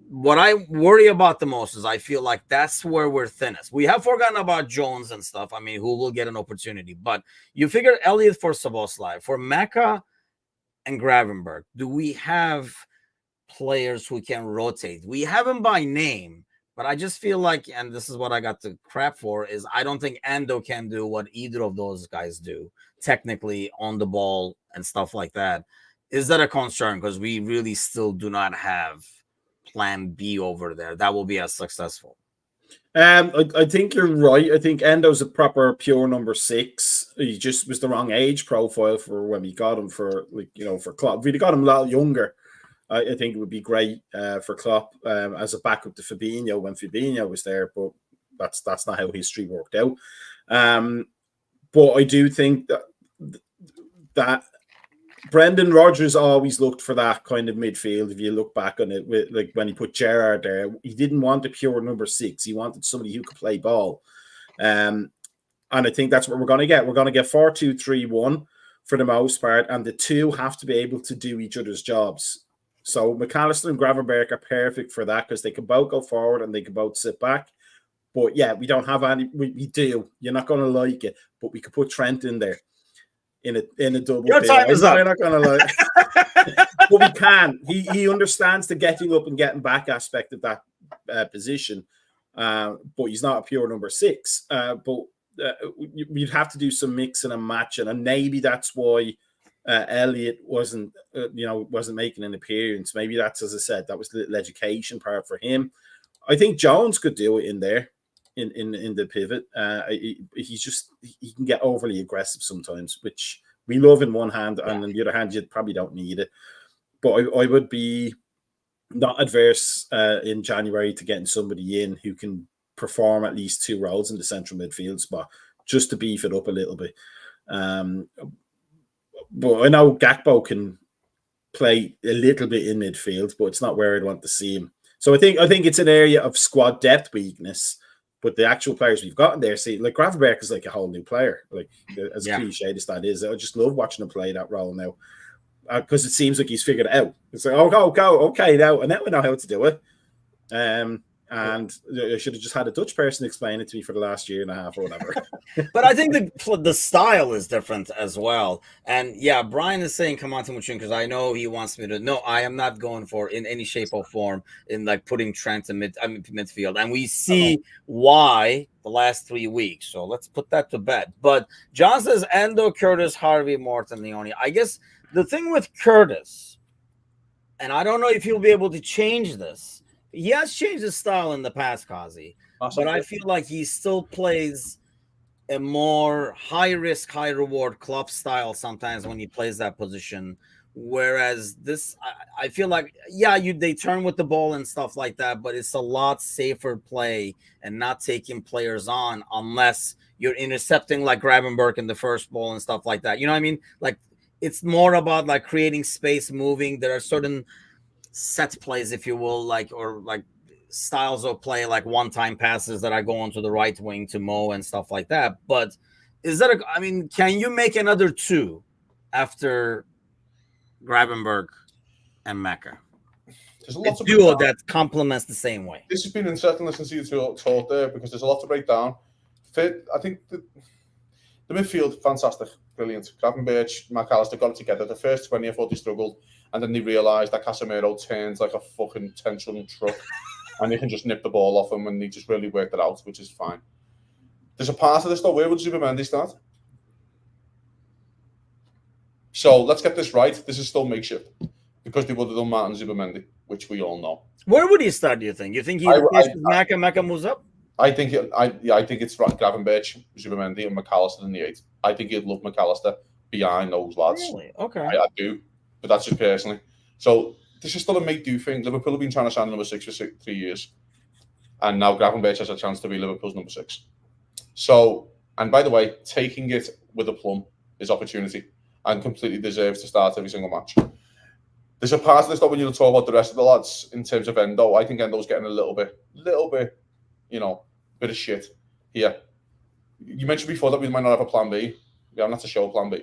what I worry about the most is I feel like that's where we're thinnest. We have forgotten about Jones and stuff. I mean, who will get an opportunity? But you figure Elliott for Szoboszlai, for Mecca and Gravenberg, do we have players who can rotate? We have them by name. But I just feel like, and this is what I got the crap for, is I don't think Endo can do what either of those guys do, technically on the ball and stuff like that. Is that a concern? Because we really still do not have plan B over there that will be as successful. I think you're right. I think Endo's a proper pure number 6. He just was the wrong age profile for when we got him for Klopp. If we'd got him a lot younger, I think it would be great for Klopp as a backup to Fabinho when Fabinho was there, but that's not how history worked out. But I do think that Brendan Rodgers always looked for that kind of midfield. If you look back on it, like when he put Gerrard there, he didn't want a pure number 6. He wanted somebody who could play ball. And I think that's what we're going to get. We're going to get 4-2-3-1 for the most part, and the 2 have to be able to do each other's jobs. So McAllister and Gravenberg are perfect for that because they can both go forward and they can both sit back. But yeah, we don't have any. We do. You're not going to like it, but we could put Trent in there in a double. Your time is up. You're not going to like it. But we can. He understands the getting up and getting back aspect of that position. But he's not a pure number 6. But we'd have to do some mixing and matching, and maybe that's why Elliott wasn't making an appearance. Maybe that's, as I said, that was the little education part for him. I think Jones could do it in there, in the pivot. He can get overly aggressive sometimes, which we love in one hand, and on the other hand, you probably don't need it. But I would be not adverse in January to getting somebody in who can perform at least 2 roles in the central midfield spot, just to beef it up a little bit. But I know Gakpo can play a little bit in midfield, but it's not where I'd want to see him. So I think it's an area of squad depth weakness. But the actual players we've got in there, see, like Gravenberg is like a whole new player. Like as cliched as that is, I just love watching him play that role now because it seems like he's figured it out. It's like, okay, now, and now we know how to do it. And I should have just had a Dutch person explain it to me for the last year and a half or whatever. But I think the style is different as well. And yeah, Brian is saying come on to Muchin because I know he wants me to. No, I am not going for in any shape or form in like putting Trent in midfield. And we see why the last 3 weeks. So let's put that to bed. But John says Endo, Curtis, Harvey, Morton, Leone. I guess the thing with Curtis, and I don't know if he'll be able to change this. He has changed his style in the past, Kazi, but I feel like he still plays a more high-risk, high-reward club style sometimes when he plays that position. Whereas this, I feel like, they turn with the ball and stuff like that, but it's a lot safer play and not taking players on unless you're intercepting like Gravenberg in the first ball and stuff like that. You know what I mean? Like, it's more about like creating space, moving. There are certain set plays, if you will, or styles of play, like one-time passes that are going to the right wing to Mo and stuff like that. But is that can you make another 2 after Gravenberg and Mecca? There's a lot of duo that complements the same way. This has been interesting listening to you talk there because there's a lot to break down. Fit, I think the midfield, fantastic, brilliant. Gravenberg, McAllister got it together. The first 20 I thought they struggled. And then they realised that Casemiro turns like a fucking 10-ton truck and they can just nip the ball off him and they just really worked it out, which is fine. There's a part of this though, where would Zubimendi start? So let's get this right. This is still makeshift because they would have done Martin Zubimendi, which we all know. Where would he start, do you think? You think he Mecca moves up? I think it's Gravenberch, Zubimendi, and McAllister in the 8. I think you'd love McAllister behind those lads. Really? Okay. I do, but that's just personally. So this is still a make-do thing. Liverpool have been trying to sign number 6 for 3 years, and now Gravenberch has a chance to be Liverpool's number 6. So, and by the way, taking it with a plum is opportunity, and completely deserves to start every single match. There's a part of this that when you talk about the rest of the lads in terms of Endo, I think Endo's getting a little bit, bit of shit here. You mentioned before that we might not have a plan B. We haven't had to show a plan B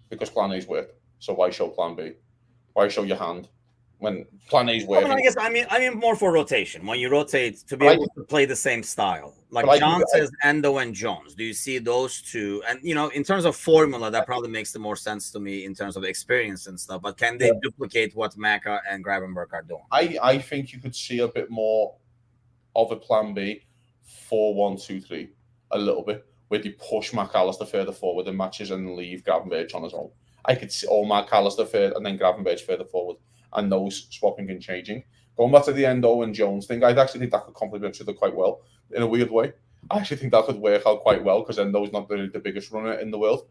because plan A's worked. So why show plan B? Why show your hand when plan A's working? I guess I mean more for rotation. When you rotate to be able to play the same style, like John says, Endo and Jones. Do you see those two? And in terms of formula, that probably makes the more sense to me in terms of experience and stuff. But can they duplicate what Maka and Gravenberch are doing? I think you could see a bit more of a plan B 4-1-2-3, a little bit, where you push McAllister further forward in matches and leave Gravenberch on his own. I could see McAllister further and then Gravenberch further forward, and those swapping and changing. Going back to the Endo and Jones thing, I actually think that could complement each other quite well in a weird way. I actually think that could work out quite well because Endo's not the biggest runner in the world,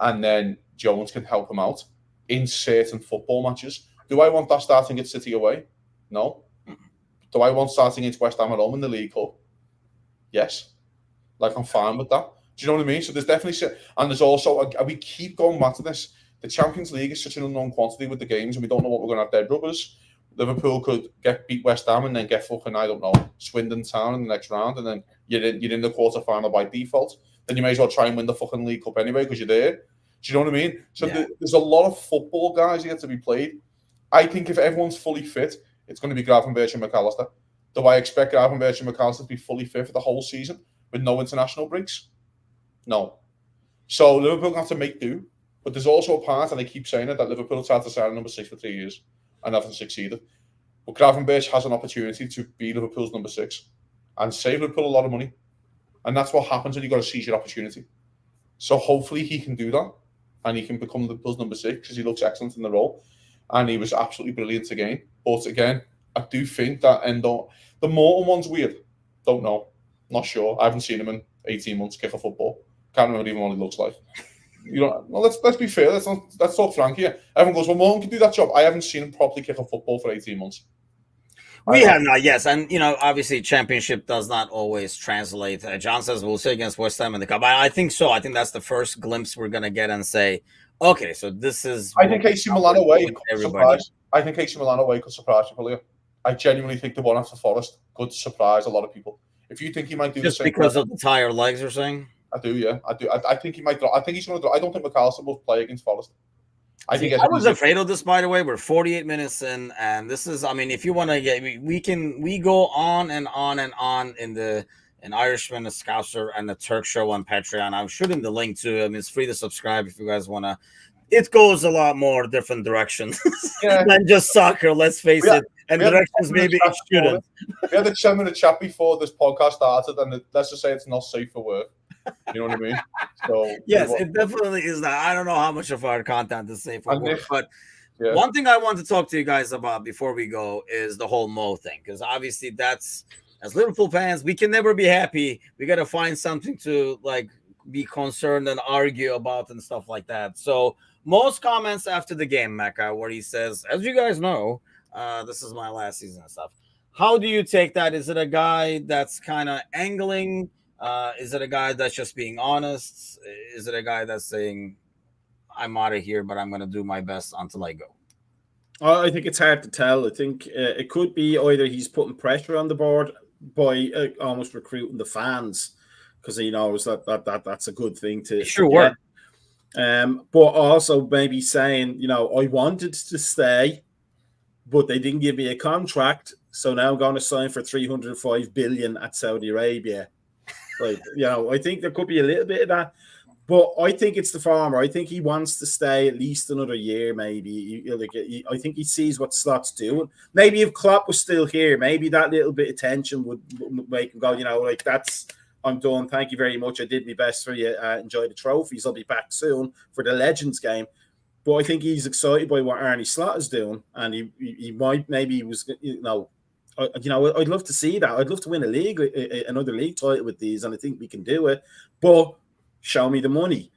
and then Jones can help him out in certain football matches. Do I want that starting at City away? No. Do I want starting against West Ham at home in the League Cup? Yes. Like, I'm fine with that. Do you know what I mean? So there's definitely, and there's also, we keep going back to this. The Champions League is such an unknown quantity with the games, and we don't know what we're going to have dead rubbers. Liverpool could beat West Ham and then get fucking, I don't know, Swindon Town in the next round, and then you're in the quarterfinal by default. Then you may as well try and win the fucking League Cup anyway because you're there. Do you know what I mean? So there's a lot of football guys here to be played. I think if everyone's fully fit, it's going to be Gravenberch and McAllister. Do I expect Gravenberch and McAllister to be fully fit for the whole season with no international breaks? No. So Liverpool have to make do. But there's also a part, and I keep saying it, that Liverpool have tried to sign number 6 for 3 years and haven't succeeded. But Gravenberch has an opportunity to be Liverpool's number 6 and save Liverpool a lot of money. And that's what happens when you've got to seize your opportunity. So hopefully he can do that and he can become Liverpool's number 6 because he looks excellent in the role. And he was absolutely brilliant again. But again, I do think that the Morton one's weird. Don't know. Not sure. I haven't seen him in 18 months kick a football. Can't remember even what he looks like. Well, let's be fair. Let's talk frank here. Everyone goes, well, Morton can do that job. I haven't seen him properly kick a football for 18 months. We have not, yes. And, obviously championship does not always translate. John says we'll see against West Ham in the Cup. I think so. I think that's the first glimpse we're going to get and say, okay, so this is... I think AC Milan away could surprise. I think AC Milan away could surprise people here. I genuinely think the one after Forest could surprise a lot of people. If you think he might do just the same because of the tired legs, you're saying? I do, yeah. I do. I think he might draw. I think he's going to draw. I don't think McAllister will play against Forest. I was afraid of this, by the way. We're 48 minutes in, and this is, if you want to get, we go on and on and on in Irishman, the Scouser, and the Turk show on Patreon. I'm shooting the link to it's free to subscribe if you guys want to. It goes a lot more different directions than just soccer, let's face it. And directions maybe it shouldn't. We had a 10-minute chat before this podcast started, and let's just say it's not safe for work. You know what I mean? So yes, it definitely is not. I don't know how much of our content is safe for work, but one thing I want to talk to you guys about before we go is the whole Mo thing, because obviously that's, as Liverpool fans, we can never be happy. We got to find something to be concerned and argue about and stuff like that. So most comments after the game, Mecca, where he says, as you guys know, this is my last season and stuff. How do you take that? Is it a guy that's kind of angling? Is it a guy that's just being honest? Is it a guy that's saying, I'm out of here, but I'm going to do my best until I go? I think it's hard to tell. I think it could be either he's putting pressure on the board by almost recruiting the fans because he knows that's a good thing to sure work. But also maybe saying, I wanted to stay, but they didn't give me a contract, so now I'm going to sign for 305 billion at Saudi Arabia. I think there could be a little bit of that, but I think it's the farmer. I think he wants to stay at least another year, maybe. I think he sees what Slot's doing. Maybe if Klopp was still here, maybe that little bit of tension would make him go, that's, I'm done. Thank you very much. I did my best for you. Enjoy the trophies. I'll be back soon for the Legends game. But I think he's excited by what Arne Slot is doing, and he might, maybe he was, I'd love to see that. I'd love to win another league title with these, and I think we can do it. But show me the money.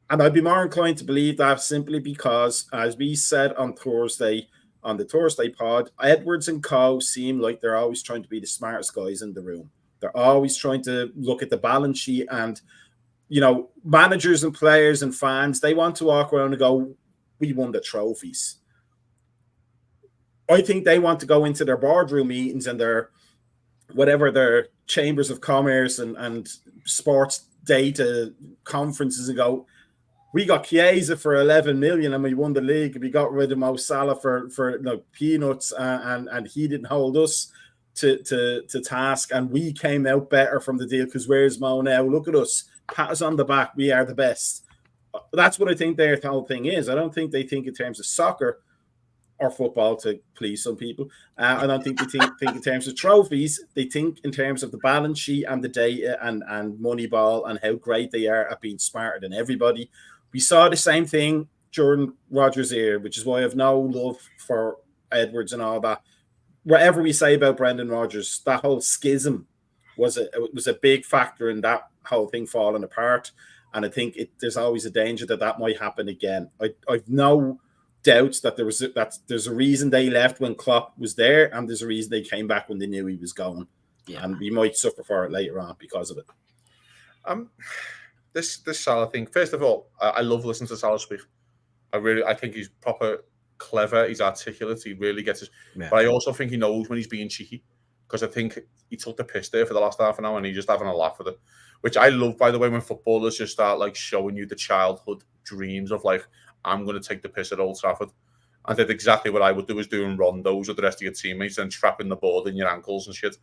And I'd be more inclined to believe that simply because, as we said on the Thursday pod, Edwards and Co. seem like they're always trying to be the smartest guys in the room. They're always trying to look at the balance sheet, and managers and players and fans, they want to walk around and go, we won the trophies. I think they want to go into their boardroom meetings and their chambers of commerce and sports data conferences and go, we got Chiesa for 11 million and we won the league. We got rid of Mo Salah for peanuts, and he didn't hold us to task, and we came out better from the deal because where's Mo now? Look at us. Pat us on the back. We are the best. That's what I think their whole thing is. I don't think they think in terms of soccer or football, to please some people. I don't think they think in terms of trophies. They think in terms of the balance sheet and the data and Moneyball and how great they are at being smarter than everybody. We saw the same thing during Rodgers' era, which is why I have no love for Edwards and all that. Whatever we say about Brendan Rodgers, that whole schism was a big factor in that whole thing falling apart. And I think there's always a danger that might happen again. I've no doubts that there's a reason they left when Klopp was there, and there's a reason they came back when they knew he was going. Yeah. And we might suffer for it later on because of it. This Salah thing. First of all, I love listening to Salah speak. I think he's proper clever. He's articulate. He really gets it. Yeah. But I also think he knows when he's being cheeky, because I think he took the piss there for the last half an hour and he's just having a laugh with it, which I love, by the way, when footballers just start showing you the childhood dreams of I'm going to take the piss at Old Trafford. I did exactly what I would do, is doing rondos with the rest of your teammates and trapping the ball in your ankles and shit.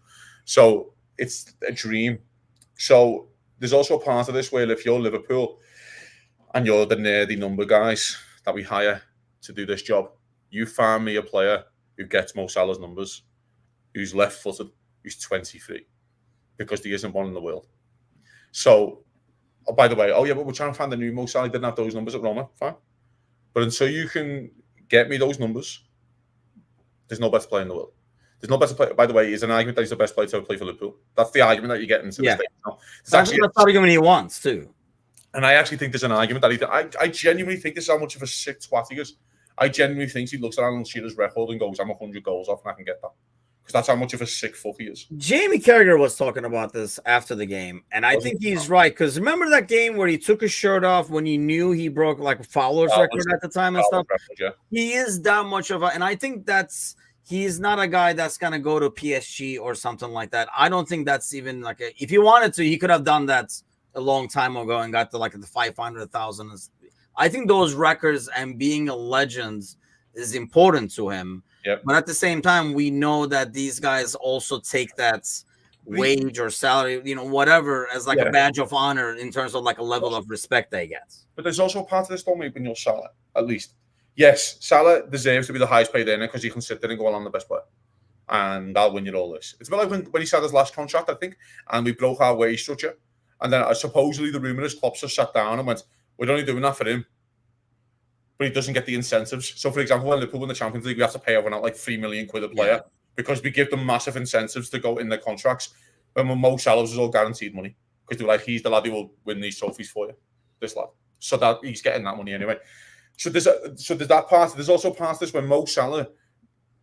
So it's a dream. So there's also a part of this where if you're Liverpool and you're the nerdy number guys that we hire to do this job, you find me a player who gets Mo Salah's numbers, who's left-footed, who's 23, because there isn't one in the world. So, by the way, but we're trying to find the new Mo Salah. He didn't have those numbers at Roma, fine. But until you can get me those numbers, there's no better player in the world. There's no better player. By the way, it's an argument that he's the best player to ever play for Liverpool. That's the argument that you're getting into the stage now. That's the argument he wants, too. And I actually think there's an argument that I genuinely think this is how much of a sick twat he is. I genuinely think he looks at Alan Shearer's record and goes, I'm 100 goals off and I can get that. Because that's how much of a sick fuck he is. Jamie Carragher was talking about this after the game, and I think he's right. Because remember that game where he took his shirt off when he knew he broke Fowler's record at the time and stuff? Record, yeah. He is that much of a, and I think he's not a guy that's going to go to PSG or something like that. I don't think that's even if he wanted to, he could have done that a long time ago and got to the 500,000. I think those records and being a legend is important to him. Yep. But at the same time, we know that these guys also take that wage or salary, whatever, as a badge of honor in terms of a level of respect they get. But there's also a part of this, don't we, when you're Salah, at least. Yes, Salah deserves to be the highest paid earner because he can sit there and go on the best player. And that'll win you all this. It's a bit like when he signed his last contract, I think, and we broke our wage structure. And then supposedly the rumour is Klopp just sat down and went, we're only doing that for him. But he doesn't get the incentives. So, for example, when Liverpool win the Champions League, we have to pay everyone out 3 million quid a player because we give them massive incentives to go in their contracts. When Mo Salah's is all guaranteed money because they're he's the lad who will win these trophies for you, this lad. So that he's getting that money anyway. So there's that part. There's also part of this when Mo Salah,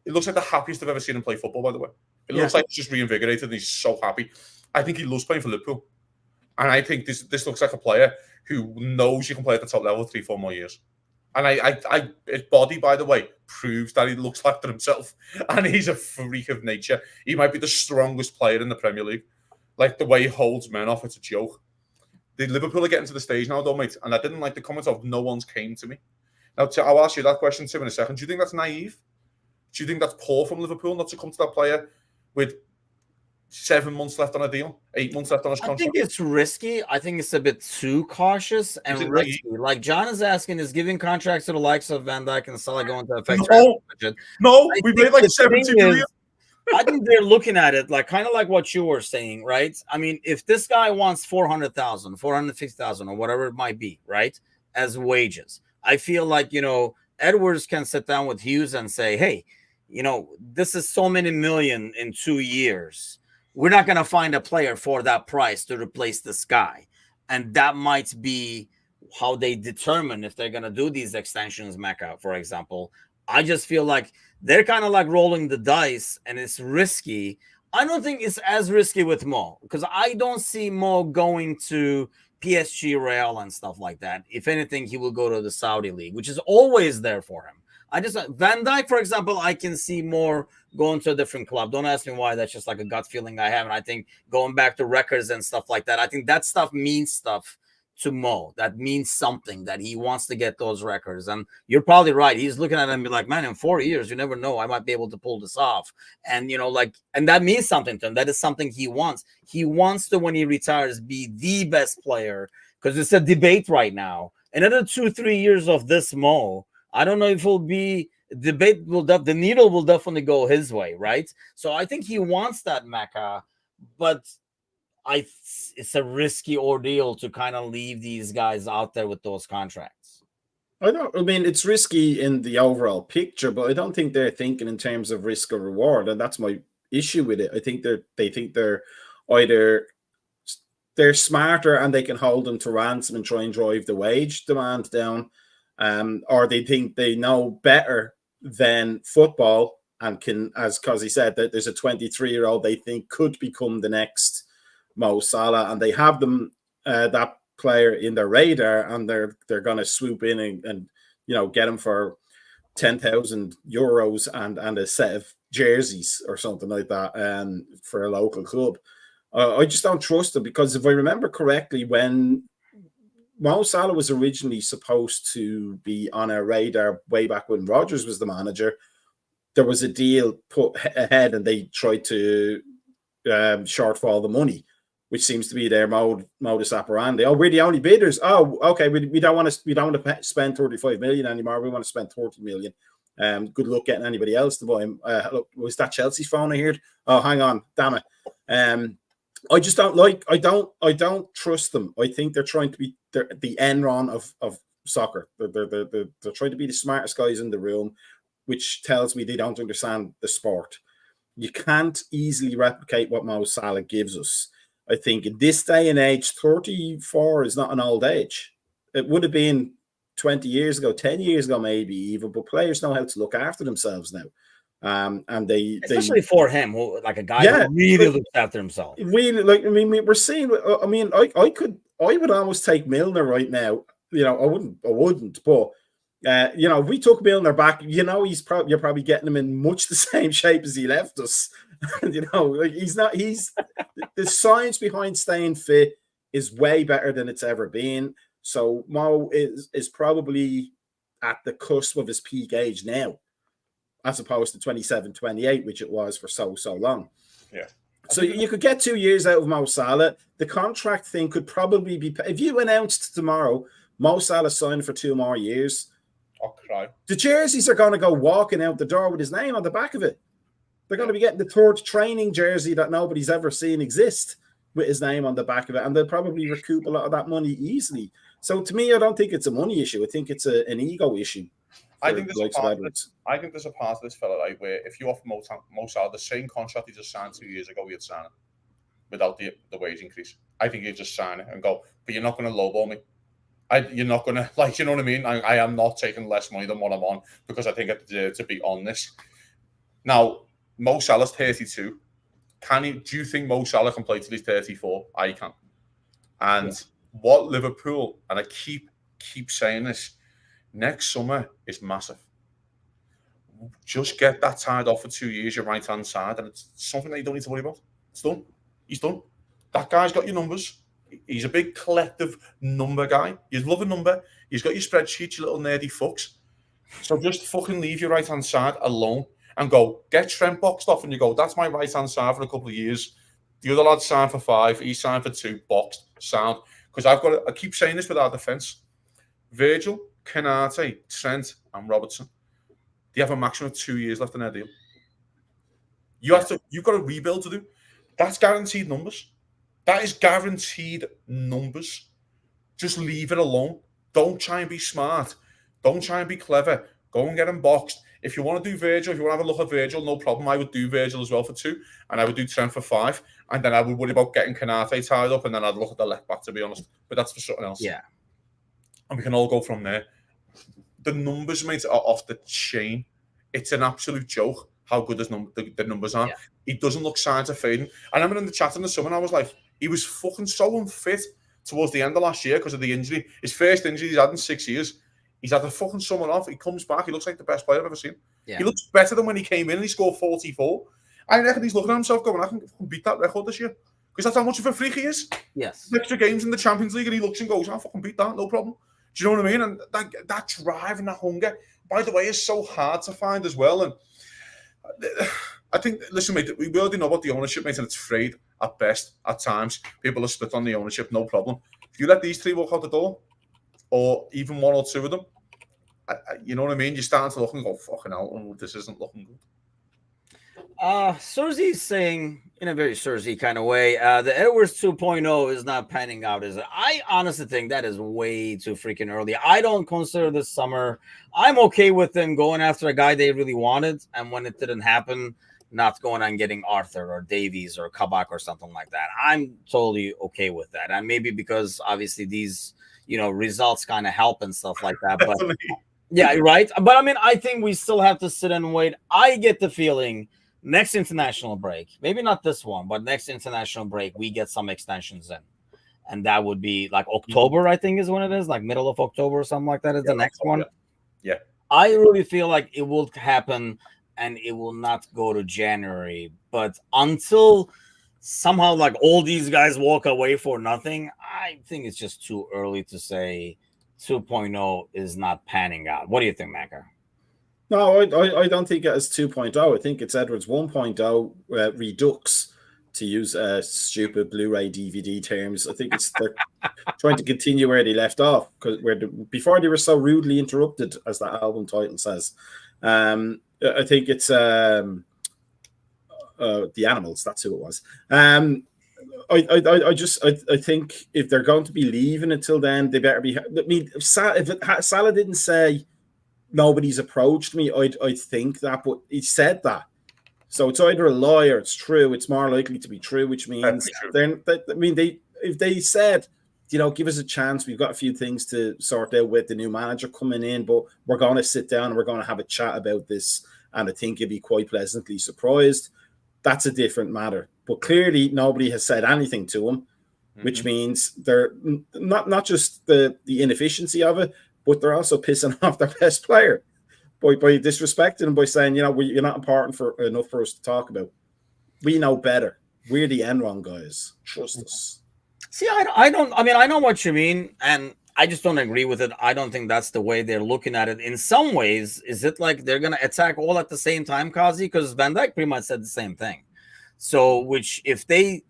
it looks like the happiest I've ever seen him play football, by the way. It looks like he's just reinvigorated and he's so happy. I think he loves playing for Liverpool. And I think this looks like a player who knows you can play at the top level 3-4 more years. And his body, by the way, proves that he looks after himself. And he's a freak of nature. He might be the strongest player in the Premier League. The way he holds men off, it's a joke. The Liverpool are getting to the stage now, though, mate. And I didn't like the comment of no one's came to me. Now, I'll ask you that question, Tim, in a second. Do you think that's naive? Do you think that's poor from Liverpool not to come to that player with 7 months left on a deal, 8 months left on his contract? I think it's risky. I think it's a bit too cautious and risky. John is asking, is giving contracts to the likes of Van Dijk and Salah going to affect? No, we made 70 million. I think they're looking at it kind of like what you were saying, right? I mean, if this guy wants 400,000, 450,000, or whatever it might be, right, as wages, I feel Edwards can sit down with Hughes and say, hey, this is so many million in 2 years. We're not going to find a player for that price to replace this guy. And that might be how they determine if they're going to do these extensions, Mecca, for example. I just feel like they're kind of like rolling the dice, and it's risky. I don't think it's as risky with Mo, because I don't see Mo going to PSG, Real, and stuff like that. If anything, he will go to the Saudi league, which is always there for him. Van Dijk, for example, I can see more going to a different club. Don't ask me why. That's just like a gut feeling I have. And I think going back to records and stuff like that, I think that stuff means stuff to Mo. That means something, that he wants to get those records. And you're probably right. He's looking at it and be like, man, in 4 years, you never know. I might be able to pull this off. And, and that means something to him. That is something he wants. He wants to, when he retires, be the best player, because it's a debate right now. Another 2-3 years of this Mo, I don't know if it'll be debate. The needle will definitely go his way, right? So I think he wants that, Mecca, but it's a risky ordeal to kind of leave these guys out there with those contracts. I mean, it's risky in the overall picture, but I don't think they're thinking in terms of risk or reward, and that's my issue with it. I think they think they're either they're smarter and they can hold them to ransom and try and drive the wage demand down. Or they think they know better than football and can, as Cosy said, that there's a 23-year-old they think could become the next Mo Salah, and they have them that player in their radar, and they're going to swoop in and get him for 10,000 euros and a set of jerseys or something like that for a local club. I just don't trust them, because if I remember correctly, when Mo Salah was originally supposed to be on our radar way back when Rodgers was the manager, there was a deal put ahead and they tried to shortfall the money, which seems to be their modus operandi. Oh, we're the only bidders. Oh, okay. We don't want to spend 35 million anymore. We want to spend 30 million. Good luck getting anybody else to buy him. Look, was that Chelsea's phone I heard? Oh, hang on, damn it. I just don't I don't trust them. I think they're trying to be the Enron of soccer. They're trying to be the smartest guys in the room, which tells me they don't understand the sport. You can't easily replicate what Mo Salah gives us. I think in this day and age, 34 is not an old age. It would have been 20 years ago, 10 years ago, maybe even, but players know how to look after themselves now. And especially for him, like a guy who really looks after himself. Really, we're seeing. I mean, I would almost take Milner right now. I wouldn't, but if we took Milner back, you're probably getting him in much the same shape as he left us. He's not. The science behind staying fit is way better than it's ever been. So Mo is probably at the cusp of his peak age now, as opposed to 27, 28, which it was for so long. Yeah. So you could get 2 years out of Mo Salah. The contract thing could probably be, if you announced tomorrow Mo Salah signed for 2 more years, I'll cry. The jerseys are going to go walking out the door with his name on the back of it. They're going to be getting the third training jersey that nobody's ever seen exist with his name on the back of it, and they'll probably recoup a lot of that money easily. So to me, I don't think it's a money issue. I think it's an ego issue. I think there's a part of this fella, right, where if you offer Mo Salah the same contract he just signed 2 years ago, he'd sign it without the wage increase. I think he'd just sign it and go, but you're not going to lowball me. You're not going to, you know what I mean? I am not taking less money than what I'm on because I think I deserve to be on this. Now, Mo Salah's 32. Do you think Mo Salah can play till he's 34? I can. And what Liverpool, and I keep saying this, next summer is massive. Just get that tied off for 2 years, your right-hand side, and it's something that you don't need to worry about. It's done. He's done. That guy's got your numbers. He's a big collective number guy. You love a number. He's got your spreadsheet, you little nerdy fucks. So just fucking leave your right-hand side alone and go, get Trent boxed off, and you go, that's my right-hand side for a couple of years. The other lad signed for 5. He signed for 2, boxed, sound. Because I keep saying this with our defence. Virgil, Canate, Trent, and Robertson. They have a maximum of 2 years left in their deal. You've got a rebuild to do. That's guaranteed numbers. That is guaranteed numbers. Just leave it alone. Don't try and be smart. Don't try and be clever. Go and get them boxed. if you want to do Virgil, if you want to have a look at Virgil, no problem. I would do Virgil as well for 2, and I would do Trent for 5, and then I would worry about getting Canate tied up, and then I'd look at the left back, to be honest. But that's for something else. Yeah. And we can all go from there. The numbers, mate, are off the chain. It's an absolute joke how good the numbers are. Yeah. He doesn't look signs of fading. I remember in the chat in the summer, I was like, he was fucking so unfit towards the end of last year because of the injury. His first injury he's had in 6 years. He's had the fucking summer off. He comes back. He looks like the best player I've ever seen. Yeah. He looks better than when he came in and he scored 44. I reckon he's looking at himself going, I can beat that record this year. Because that's how much of a freak he is. Yes. Extra games in the Champions League and he looks and goes, I'll fucking beat that, no problem. Do you know what I mean? And that drive and that hunger, by the way, is so hard to find as well. And I think, listen, mate, we already know about the ownership, mate, and it's frayed at best at times. People are split on the ownership, no problem. If you let these 3 walk out the door, or even 1 or 2 of them, you know what I mean? You're starting to look and go, fucking hell, this isn't looking good. Cersei's saying, in a very Cersei kind of way, the Edwards 2.0 is not panning out, is it? I honestly think that is way too freaking early. I don't consider this summer. I'm okay with them going after a guy they really wanted, and when it didn't happen, not going on getting Arthur or Davies or Kabak or something like that. I'm totally okay with that. And maybe because obviously these, results kind of help and stuff like that. But yeah, right. But I mean, I think we still have to sit and wait. I get the feeling next international break, maybe not this one, but next international break, we get some extensions in. And that would be like October, I think is when it is, like middle of October or something like that is the next one. Yeah. I really feel like it will happen and it will not go to January. But until somehow like all these guys walk away for nothing, I think it's just too early to say 2.0 is not panning out. What do you think, Macker? No, I don't think it's 2.0. I think it's Edwards 1.0 redux, to use stupid Blu-ray DVD terms. I think they're trying to continue where they left off, because before they were so rudely interrupted, as that album title says. I think it's the Animals. That's who it was. I think if they're going to be leaving until then, they better be. I mean, if Salah didn't say nobody's approached me, I'd think that, but he said that. So it's either a lie or it's true. It's more likely to be true, which means if they said, give us a chance. We've got a few things to sort out with the new manager coming in, but we're going to sit down and we're going to have a chat about this. And I think you'd be quite pleasantly surprised. That's a different matter. But clearly nobody has said anything to him, which means they're not just the inefficiency of it, but they're also pissing off their best player by disrespecting him, by saying, you're not important enough for us to talk about. We know better. We're the Enron guys. Trust us. See, I know what you mean, and I just don't agree with it. I don't think that's the way they're looking at it. In some ways, is it like they're going to attack all at the same time, Kazi? Because Van Dijk pretty much said the same thing. So, which if they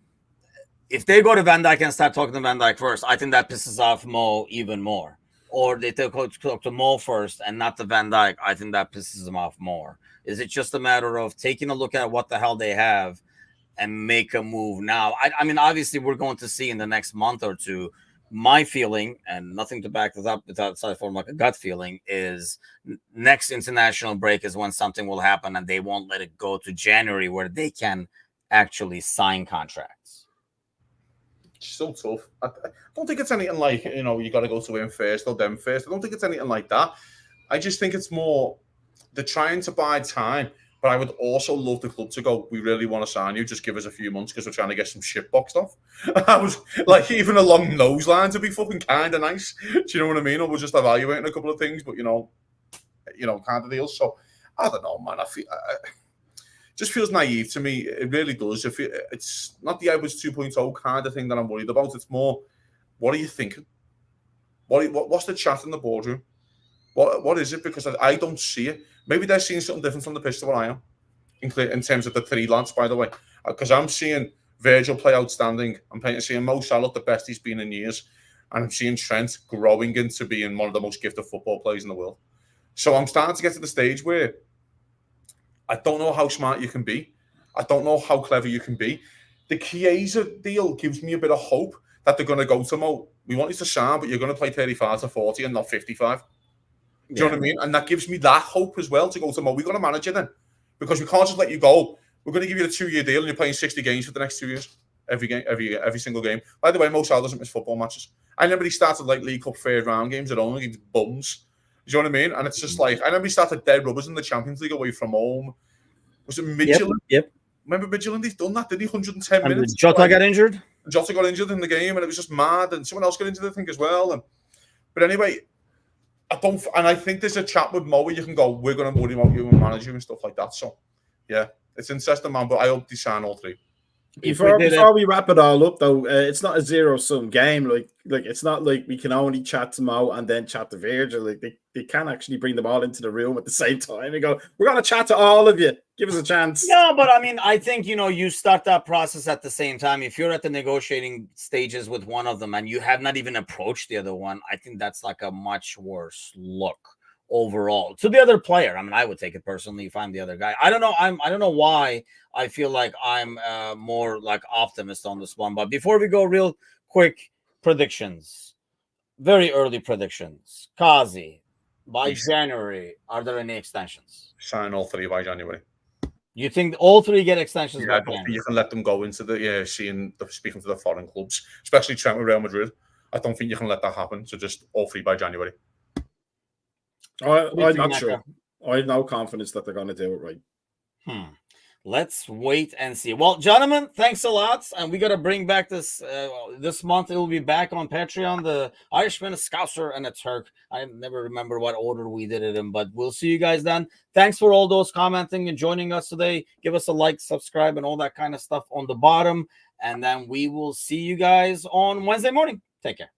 go to Van Dijk and start talking to Van Dijk first, I think that pisses off Mo even more. Or they talk to Mo first and not to Van Dijk, I think that pisses him off more. Is it just a matter of taking a look at what the hell they have and make a move now? I mean, obviously, we're going to see in the next month or two. My feeling, and nothing to back this up aside from like a gut feeling, is next international break is when something will happen and they won't let it go to January where they can actually sign contracts. It's so tough. I don't think it's anything like, you got to go to him first or them first. I don't think it's anything like that. I just think it's more they're trying to buy time. But I would also love the club to go, we really want to sign you, just give us a few months because we're trying to get some shit boxed off. I was like, even along those lines would be fucking kind of nice. Do you know what I mean? Or we're just evaluating a couple of things, but, kind of deals. So, I don't know, man. It just feels naive to me. It really does. It's not the Edwards 2.0 kind of thing that I'm worried about. It's more, what are you thinking? What's the chat in the boardroom? What is it? Because I don't see it. Maybe they're seeing something different from the pitch to what I am, in terms of the 3 lads, by the way. Because I'm seeing Virgil play outstanding. I'm seeing Mo Salah the best he's been in years. And I'm seeing Trent growing into being one of the most gifted football players in the world. So I'm starting to get to the stage where I don't know how smart you can be. I don't know how clever you can be. The Chiesa deal gives me a bit of hope that they're going to go to Mo. We want you to sign, but you're going to play 35 to 40 and not 55. Do you know what I mean? And that gives me that hope as well to go to Mo. We've got to manage it then, because we can't just let you go. We're going to give you a 2-year deal, and you're playing 60 games for the next 2 years, every game, every single game. By the way, Mo Salah doesn't miss football matches. I remember he started like League Cup third round games at home against bums. Do you know what I mean? And it's just like, I remember he started dead rubbers in the Champions League away from home. Was it Midtjylland? Yep. Remember Midtjylland? He's done that, did he? 110 and minutes. Jota got injured. Jota got injured in the game, and it was just mad. And someone else got injured, I think, as well. But anyway, I think there's a chat with Mo where you can go, we're going to worry about you and manage you and stuff like that. So, yeah, it's interesting, man. But I hope they sign all three. Before we wrap it all up, though, it's not a zero-sum game. Like it's not like we can only chat to Mo and then chat to Virgil. Like they can actually bring them all into the room at the same time and go, we're going to chat to all of you. Give us a chance. No, but I mean, I think, you start that process at the same time. If you're at the negotiating stages with one of them and you have not even approached the other one, I think that's like a much worse look overall to the other player. I mean, I would take it personally if I'm the other guy. I don't know. I don't know why I feel like I'm more like optimist on this one. But before we go, real quick predictions, very early predictions. Kazi, by January, are there any extensions? Sign all three by January. You think all three get extensions? Yeah, I don't think you can let them go into speaking to the foreign clubs, especially Trent with Real Madrid. I don't think you can let that happen. So just all three by January. I'm not sure. I have no confidence that they're going to do it right. Let's wait and see. Well, gentlemen, thanks a lot. And we got to bring back this month. It will be back on Patreon. The Irishman, a Scouser, and a Turk. I never remember what order we did it in, but we'll see you guys then. Thanks for all those commenting and joining us today. Give us a like, subscribe, and all that kind of stuff on the bottom. And then we will see you guys on Wednesday morning. Take care.